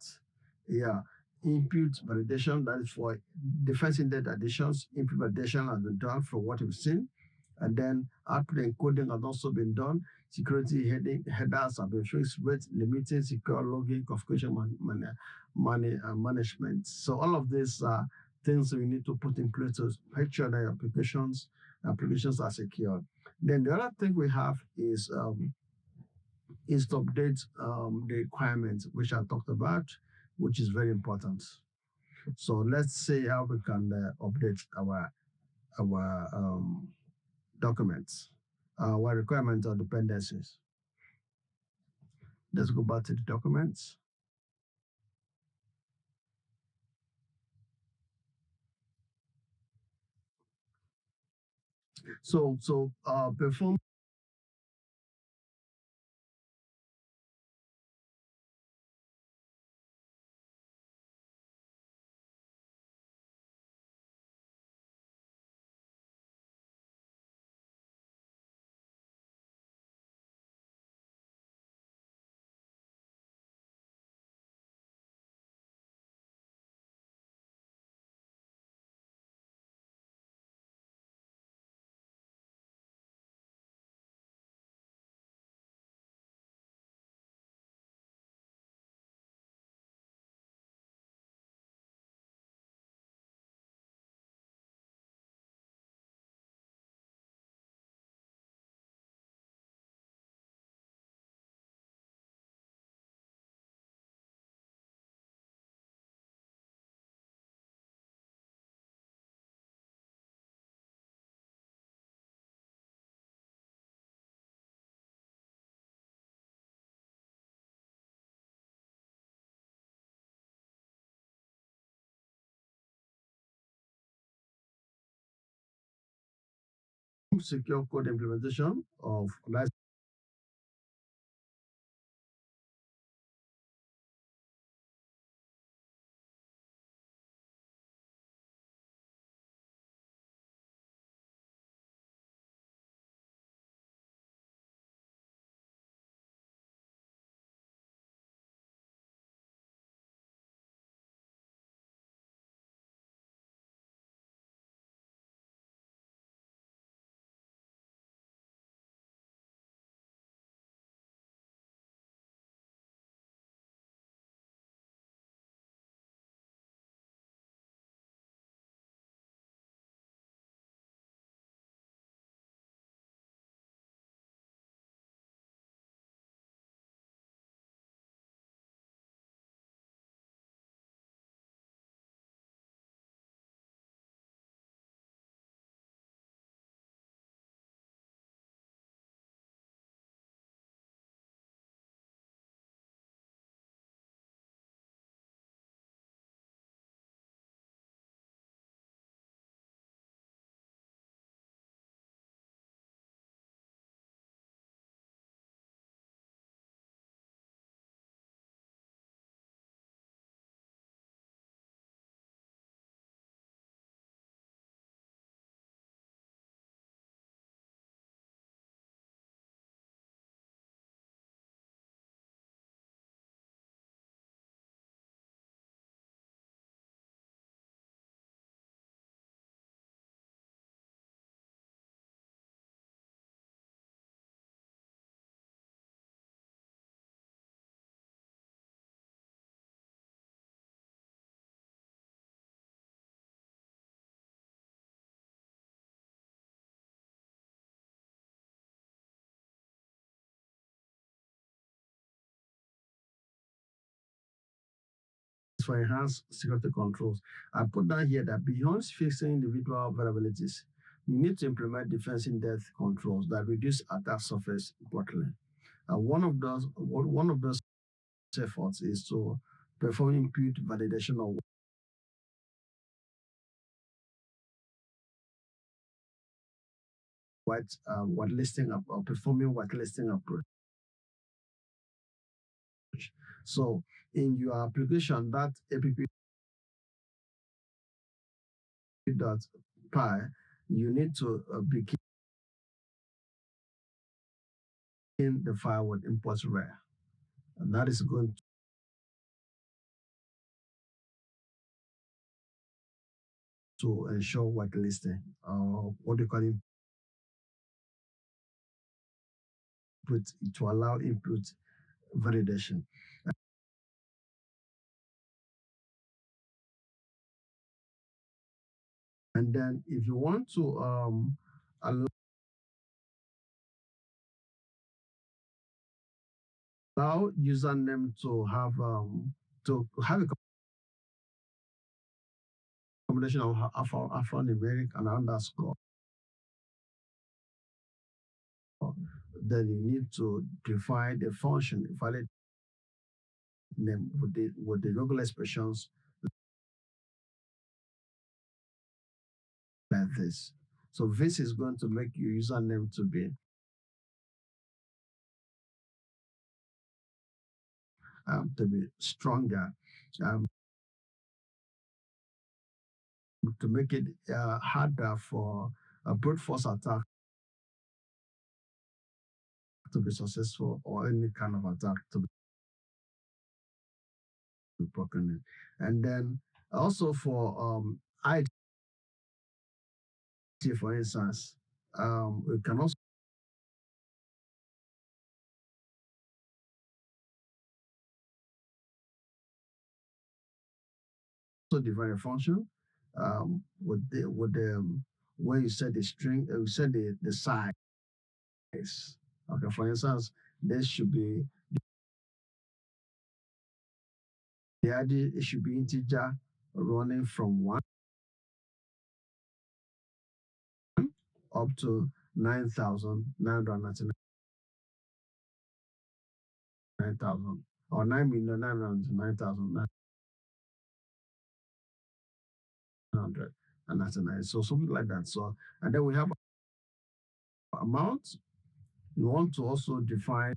Yeah, input validation, that is for defense intent additions. Implementation has been done from what we've seen. And then output encoding has also been done. Security headers have been fixed with limiting secure logging, configuration management. So all of these are things we need to put in place to make sure that your applications are secure. Then the other thing we have is to update the requirements which I talked about, which is very important. So let's see how we can update our documents, our requirements or dependencies. Let's go back to the documents. So perform secure code implementation of that for enhanced security controls. I put down here that beyond fixing individual vulnerabilities, you need to implement defense in-depth controls that reduce attack surface importantly. One of those efforts is to perform input validation of whitelisting or performing whitelisting approach. So in your application, that app.py, you need to begin the file with import rare. And that is going to ensure whitelisting, or what you call input, to allow input validation. And then if you want to allow username to have a combination of alphanumeric and underscore, then you need to define the function valid name with the regular expressions like this. So this is going to make your username to be stronger, um, to make it harder for a brute force attack to be successful, or any kind of attack to be broken in. And then also for IT, for instance, we can also define a function with the where you set the string, you set the size. Okay, for instance, this should be the ID, it should be integer running from 1 up to 9,999,000, or 9,999,999. So something like that. So, and then we have amount. You want to also define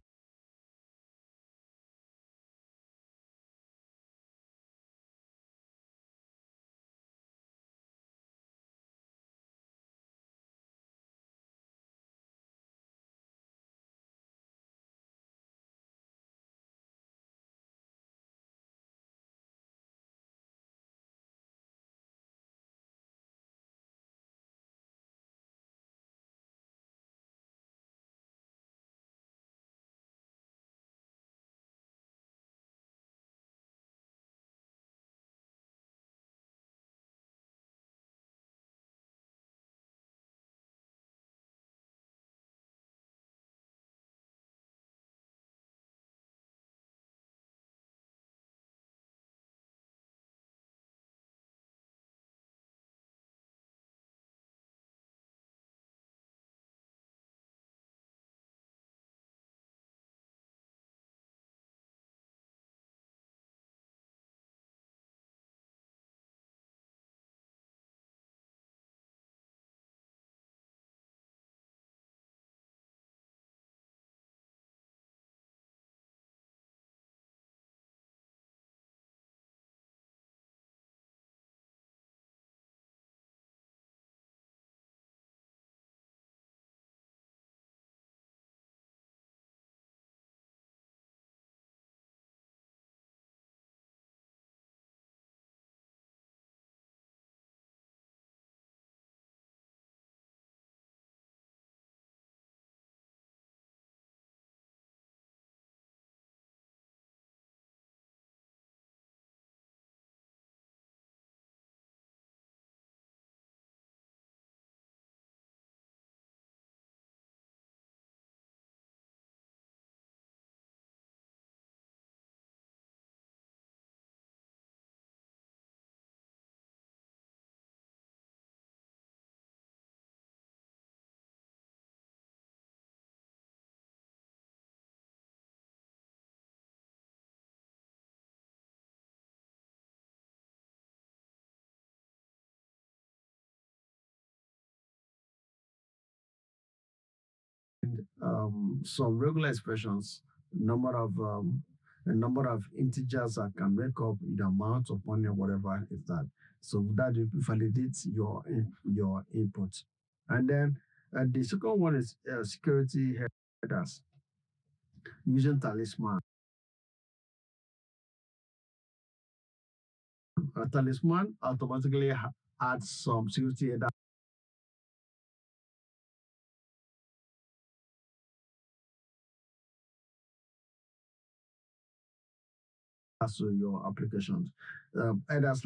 some regular expressions, number of a number of integers that can make up the amount of money or whatever is that. So that validates your input. And then the second one is security headers using talisman. A talisman automatically adds some security headers to your applications. Headers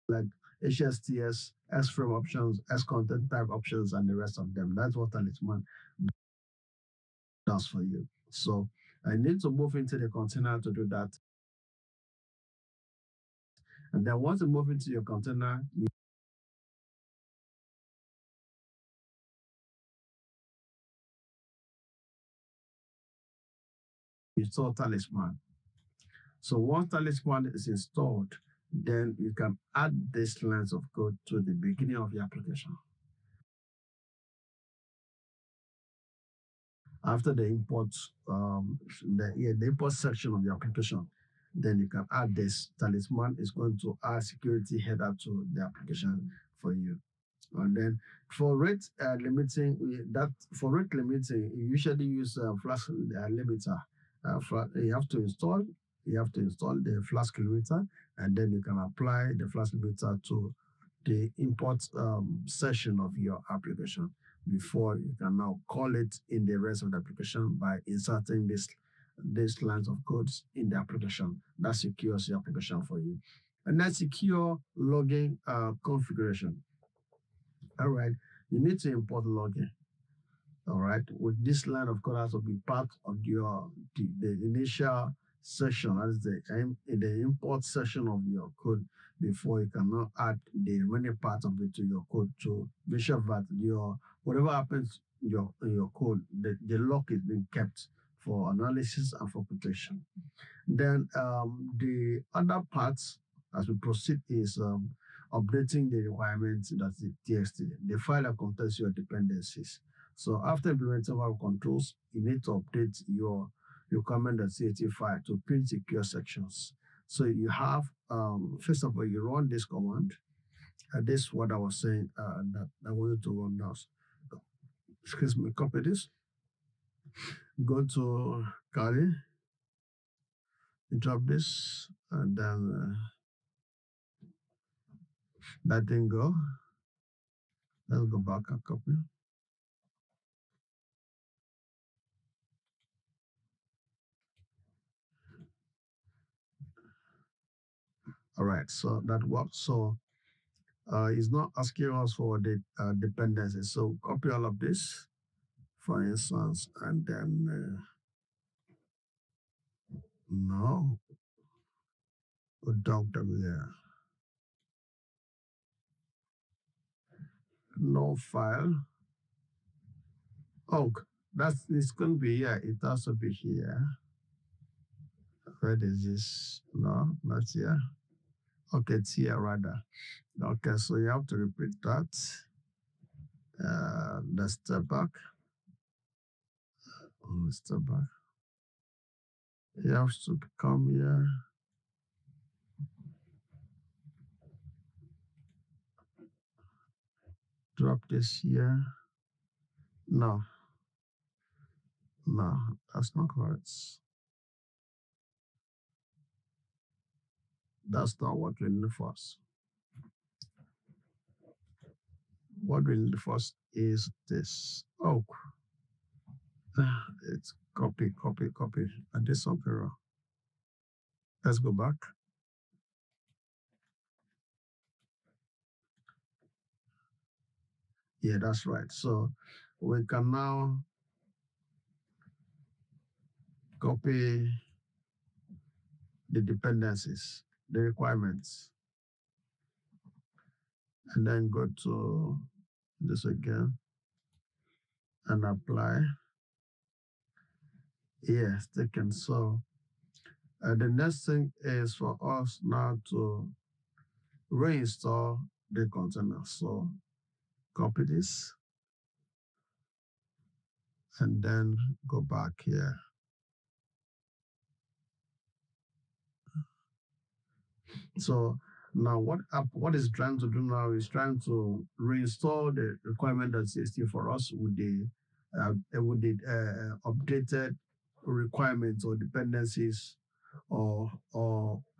like HSTS, S frame options, S content type options, and the rest of them. That's what Talisman does for you. So I need to move into the container to do that. And then once you move into your container, you install Talisman. So once Talisman is installed, then you can add these lines of code to the beginning of your application. After the import, the import section of the application, then you can add this. Talisman is going to add security header to the application for you. And then for rate limiting, for rate limiting, you usually use Flask limiter. You have to install the Flask limiter, and then you can apply the Flask limiter to the import section of your application before you can now call it in the rest of the application by inserting these lines of codes in the application. That secures your application for you. And then secure logging configuration. All right, you need to import login. All right, with this line of code has to be part of the initial section, as in the import section of your code before you can now add the remaining part of it to your code to make sure that your whatever happens in your code, the log is being kept for analysis and for protection. Then the other parts as we proceed is updating the requirements, that's the TXT, the file that contains your dependencies. So after implementing our controls, you need to update your requirement.cat file to print secure sections. So you have, first of all, you run this command. This is what I was saying that I wanted to run now. Excuse me, copy this. Go to Kali, drop this, and then that didn't go. Let's go back and copy. All right, so that works. So it's not asking us for the dependencies. So copy all of this, for instance, and then no, we dump them there. No file. Oh, it's going to be here. It has to be here. Where is this? No, not here. Okay, it's here rather. Okay, so you have to repeat that. Let's step back. Step back. You have to come here. Drop this here. No. No, that's not correct. That's not what we need first. What we need first is this. Oh, it's copy, copy, copy. I did something wrong. Let's go back. Yeah, that's right. So we can now copy the dependencies, the requirements, and then go to this again and apply. Yes, taken. So the next thing is for us now to reinstall the container. So copy this and then go back here. So now what is trying to do now is trying to reinstall the requirement.txt for us with the updated requirements or dependencies or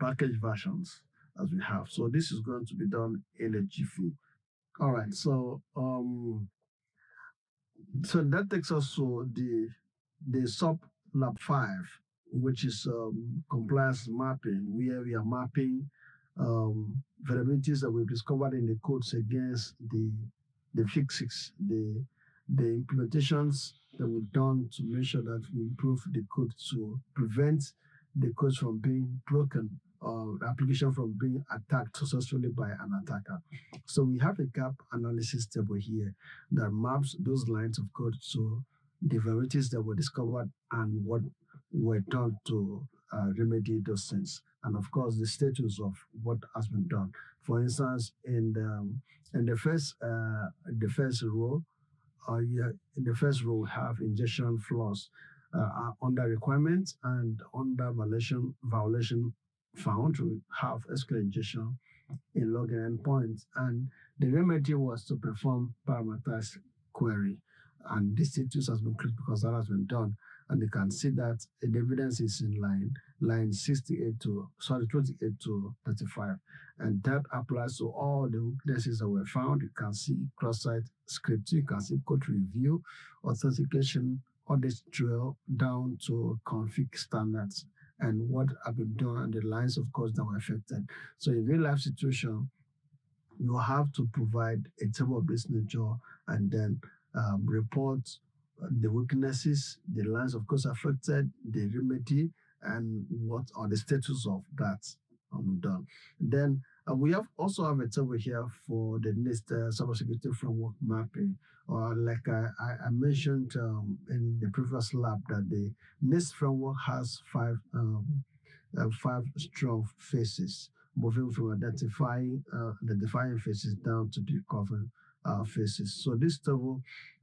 package versions as we have. So this is going to be done in a jiffy. All right. So that takes us to the sub Lab 5, which is compliance mapping, where we are mapping vulnerabilities that we've discovered in the codes against the fixes, the implementations that we've done to make sure that we improve the code to prevent the codes from being broken application from being attacked successfully by an attacker. So we have a gap analysis table here that maps those lines of code to the varieties that were discovered and what were done to remedy those things. And of course, the status of what has been done. For instance, in the first row, yeah, in the first row, we have injection flaws are under requirement and under violation found. We have SQL injection in login endpoints, and the remedy was to perform parameterized query. And this status has been clicked because that has been done. And you can see that the evidence is in line 68 to 28 to 35. And that applies to all the weaknesses that were found. You can see cross-site scripting, you can see code review, authentication, audit trail down to config standards and what have been done and the lines of code that were affected. So in real life situation, you have to provide a table of this nature and then report the weaknesses, the lines of course affected, the remedy, and what are the status of that done. Then we also have a table here for the NIST cybersecurity framework mapping. Or like I mentioned in the previous lab that the NIST framework has five strong phases, moving from identifying phases down to the covering phases. So this table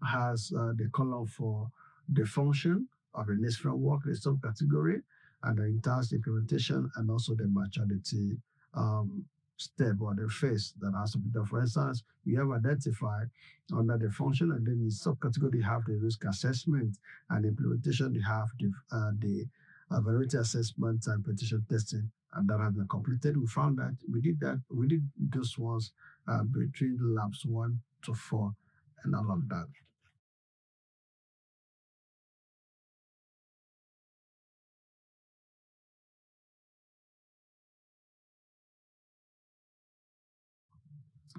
has the column for the function of the NIST framework, the subcategory, and the entire implementation, and also the maturity step or the phase that has to be done. For instance, you have identified under the function, and then in subcategory you have the risk assessment, and implementation you have the variety assessment and petition testing, and that has been completed. We found that we did those ones between labs 1 to 4 and all of that.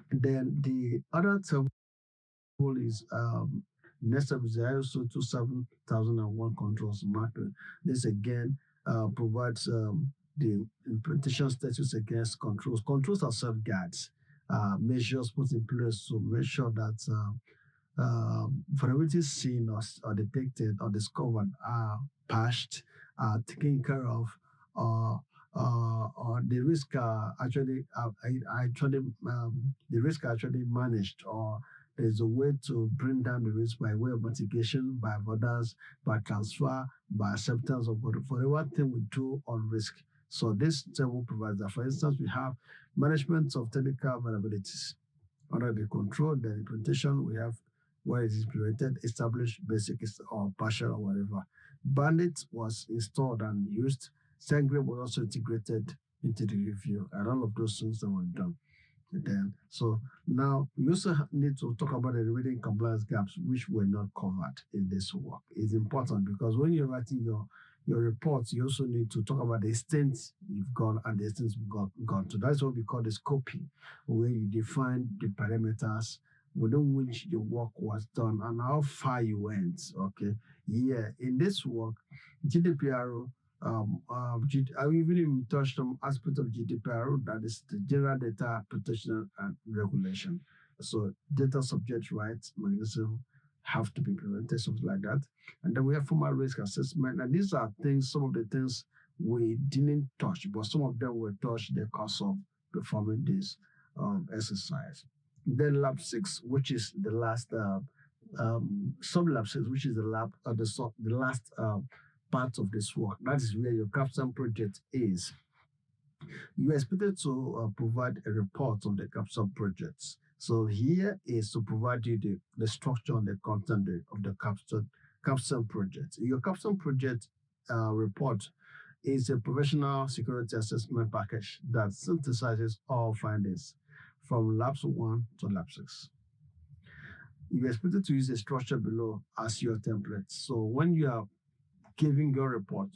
Then the other table is next up is the ISO 27001 controls mapping. This again provides the implementation status against controls. Controls are safeguards, measures put in place to make sure that vulnerabilities seen or detected or discovered are patched, are taken care of, or the risk are actually the risk are actually managed, or there's a way to bring down the risk by way of mitigation, by avoidance, by transfer, by acceptance of whatever thing we do on risk. So this table provides that. For instance, we have management of technical vulnerabilities. Under the control, the implementation, we have where it is implemented, established, basic, or partial, or whatever. Bandit was installed and used. SendGrid was also integrated into the review, and all of those things that were done. Then, so now we also need to talk about the remaining compliance gaps which were not covered in this work. It's important because when you're writing your reports, you also need to talk about the extent you've gone and the extent you've gone to. That's what we call the scoping, where you define the parameters within which the work was done and how far you went. Okay. Yeah. In this work, GDPR, I even touched on aspect of GDPR, that is the General Data Protection and Regulation. So data subject rights mechanism have to be implemented, something like that. And then we have formal risk assessment. And these are things, some of the things we didn't touch, but some of them were touched in the course of performing this exercise. Then Lab 6, which is the last sub Lab 6, which is the last part of this work. That is where your capstone project is. You are expected to provide a report on the capstone projects. So here is to provide you the structure and the content of the capstone project. Your capstone project report is a professional security assessment package that synthesizes all findings from Labs 1 to Lab 6. You're expected to use the structure below as your template. So when you are giving your report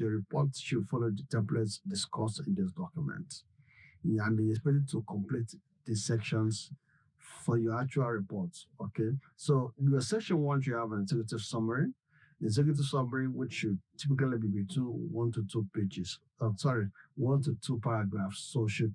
should follow the templates discussed in this document. And you're expected to complete the sections for your actual reports. Okay. So your section 1, you have an executive summary. The executive summary, which should typically be between 1 to 2 pages, sorry, 1 to 2 paragraphs, so should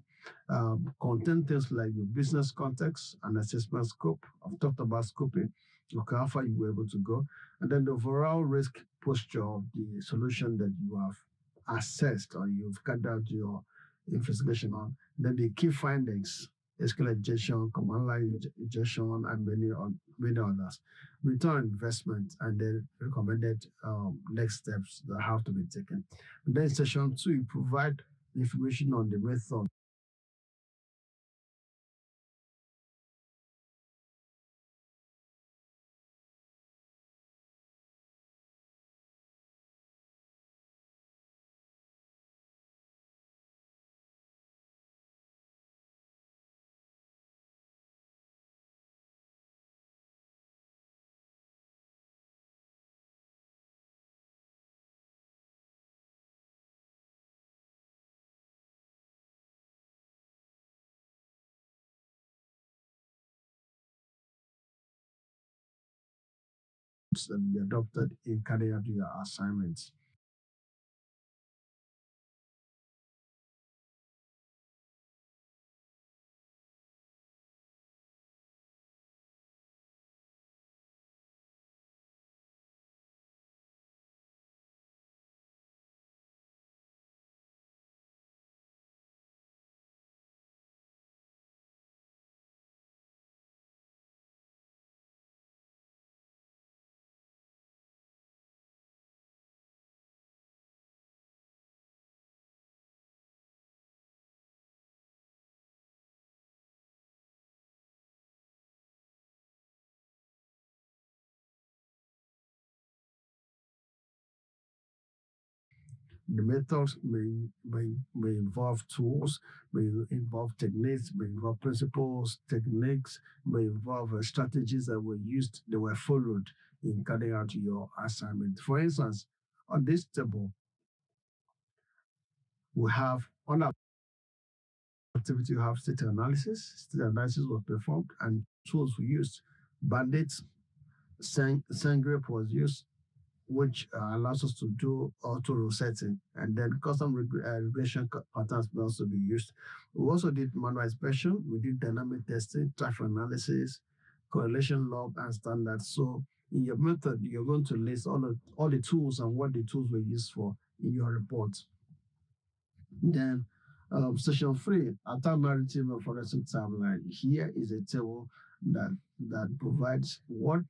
contain things like your business context and assessment scope. I've talked about scoping, okay, how far you were able to go, and then the overall risk posture of the solution that you have assessed or you've gathered your investigation on. Then the key findings, SQL injection, command line injection, and many others. Return on investment, and then recommended next steps that have to be taken. And then section 2, you provide information on the method that be adopted in carrying out your assignments. The methods may involve tools, may involve techniques, may involve principles, techniques, may involve strategies that were used, they were followed in carrying out your assignment. For instance, on this table, we have on our activity, you have state analysis. State analysis was performed and tools were used. Bandits, Sangre was used, which allows us to do auto resetting, and then custom regression patterns may also be used. We also did manual inspection, we did dynamic testing, traffic analysis, correlation log, and standards. So in your method, you're going to list all the tools and what the tools were used for in your report. Then section 3, attack narrative and forensic timeline. Here is a table that provides what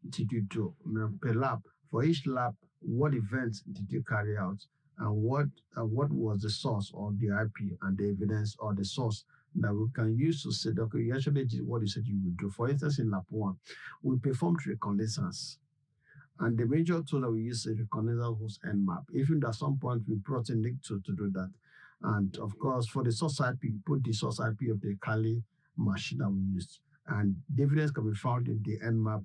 did you do per lab. For each lab, what events did you carry out, and what was the source of the IP and the evidence or the source that we can use to say, okay, you actually did what you said you would do. For instance, in lab 1, we performed reconnaissance. And the major tool that we use is reconnaissance host Nmap. Even at some point, we brought in Nick to do that. And of course, for the source IP, we put the source IP of the Kali machine that we used. And the evidence can be found in the Nmap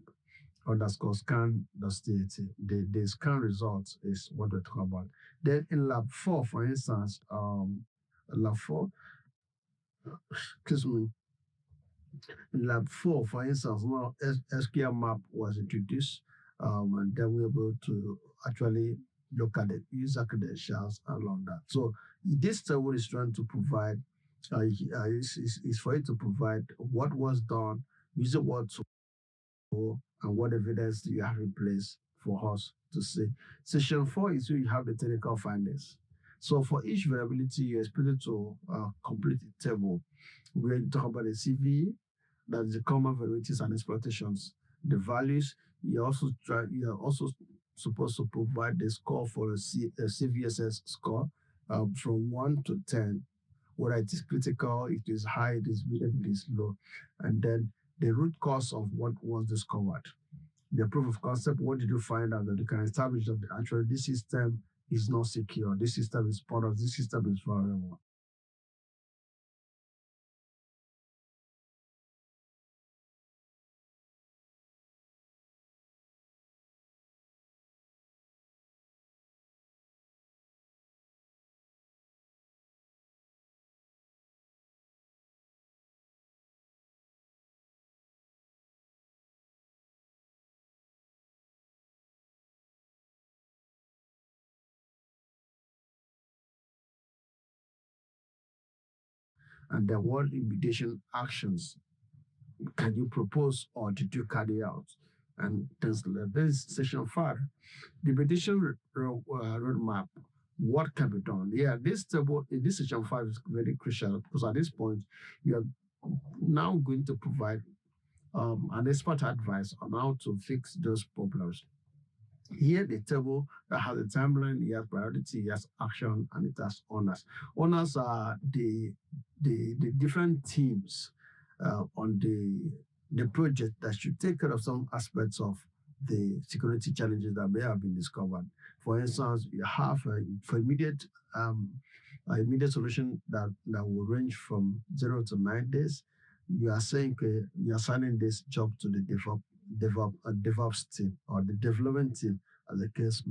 underscore scan.stat. The scan results is what we're talking about. Then in lab 4, for instance, lab 4, excuse me, in lab 4, for instance, now SQL map was introduced, and then we were able to actually look at the user credentials and all that. So this table is trying to provide, is for it to provide what was done, using what tool, and what evidence do you have in place for us to see. Section 4 is where you have the technical findings. So for each variability, you're expected to complete a table where you talk about the CVE, that is the common varieties and exploitations. The values, you're also supposed to provide the score for a CVSS score from 1 to 10, whether it is critical, it is high, it is medium, it is low. And then the root cause of what was discovered. The proof of concept, what did you find out that you can establish that actually this system is not secure, this system is porous, this system is vulnerable. And then what remediation actions can you propose or did you carry out? And things like that. This is section 5. The meditation roadmap. What can be done? Yeah, this table in this section 5 is very crucial because at this point you are now going to provide an expert advice on how to fix those problems. Here, the table that has a timeline, it has priority, it has action, and it has honors. Honors are the different teams on the project that should take care of some aspects of the security challenges that may have been discovered. For instance, you have for immediate solution that will range from 0 to 9 days. You are saying you are assigning this job to the DevOps team or the development team as a case.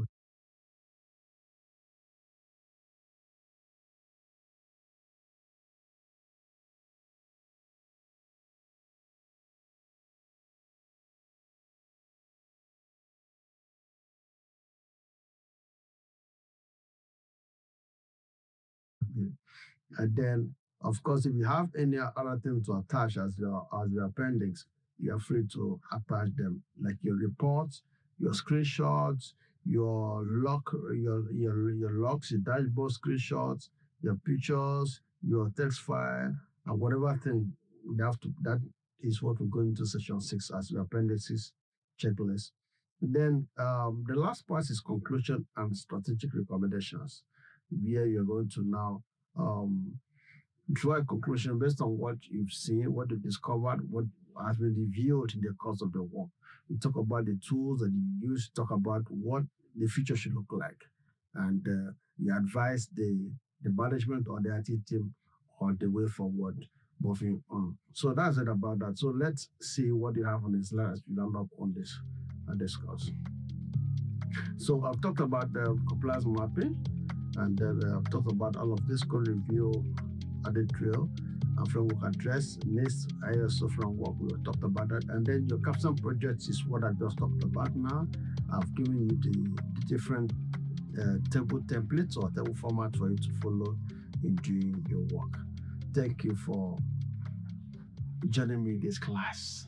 And then, of course, if you have any other thing to attach as your appendix, you are free to attach them, like your reports, your screenshots, your logs, your dashboard screenshots, your pictures, your text file, and whatever thing you have to. That is what we're going to section 6 as your appendices checklist. Then the last part is conclusion and strategic recommendations, where you're going to now um, draw a conclusion based on what you've seen, what you've discovered, what has been revealed in the course of the work. You talk about the tools that you use, talk about what the future should look like, and you advise the management or the IT team on the way forward, moving on. So that's it about that. So let's see what you have on the slides. We land up on this and discuss. So I've talked about the compliance mapping, and then I've talked about all of this code review, added drill, and framework address, NIST, ISO framework. We talked about that, and then your capstone project is what I just talked about now. I've given you the different table templates or table format for you to follow in doing your work. Thank you for joining me in this class.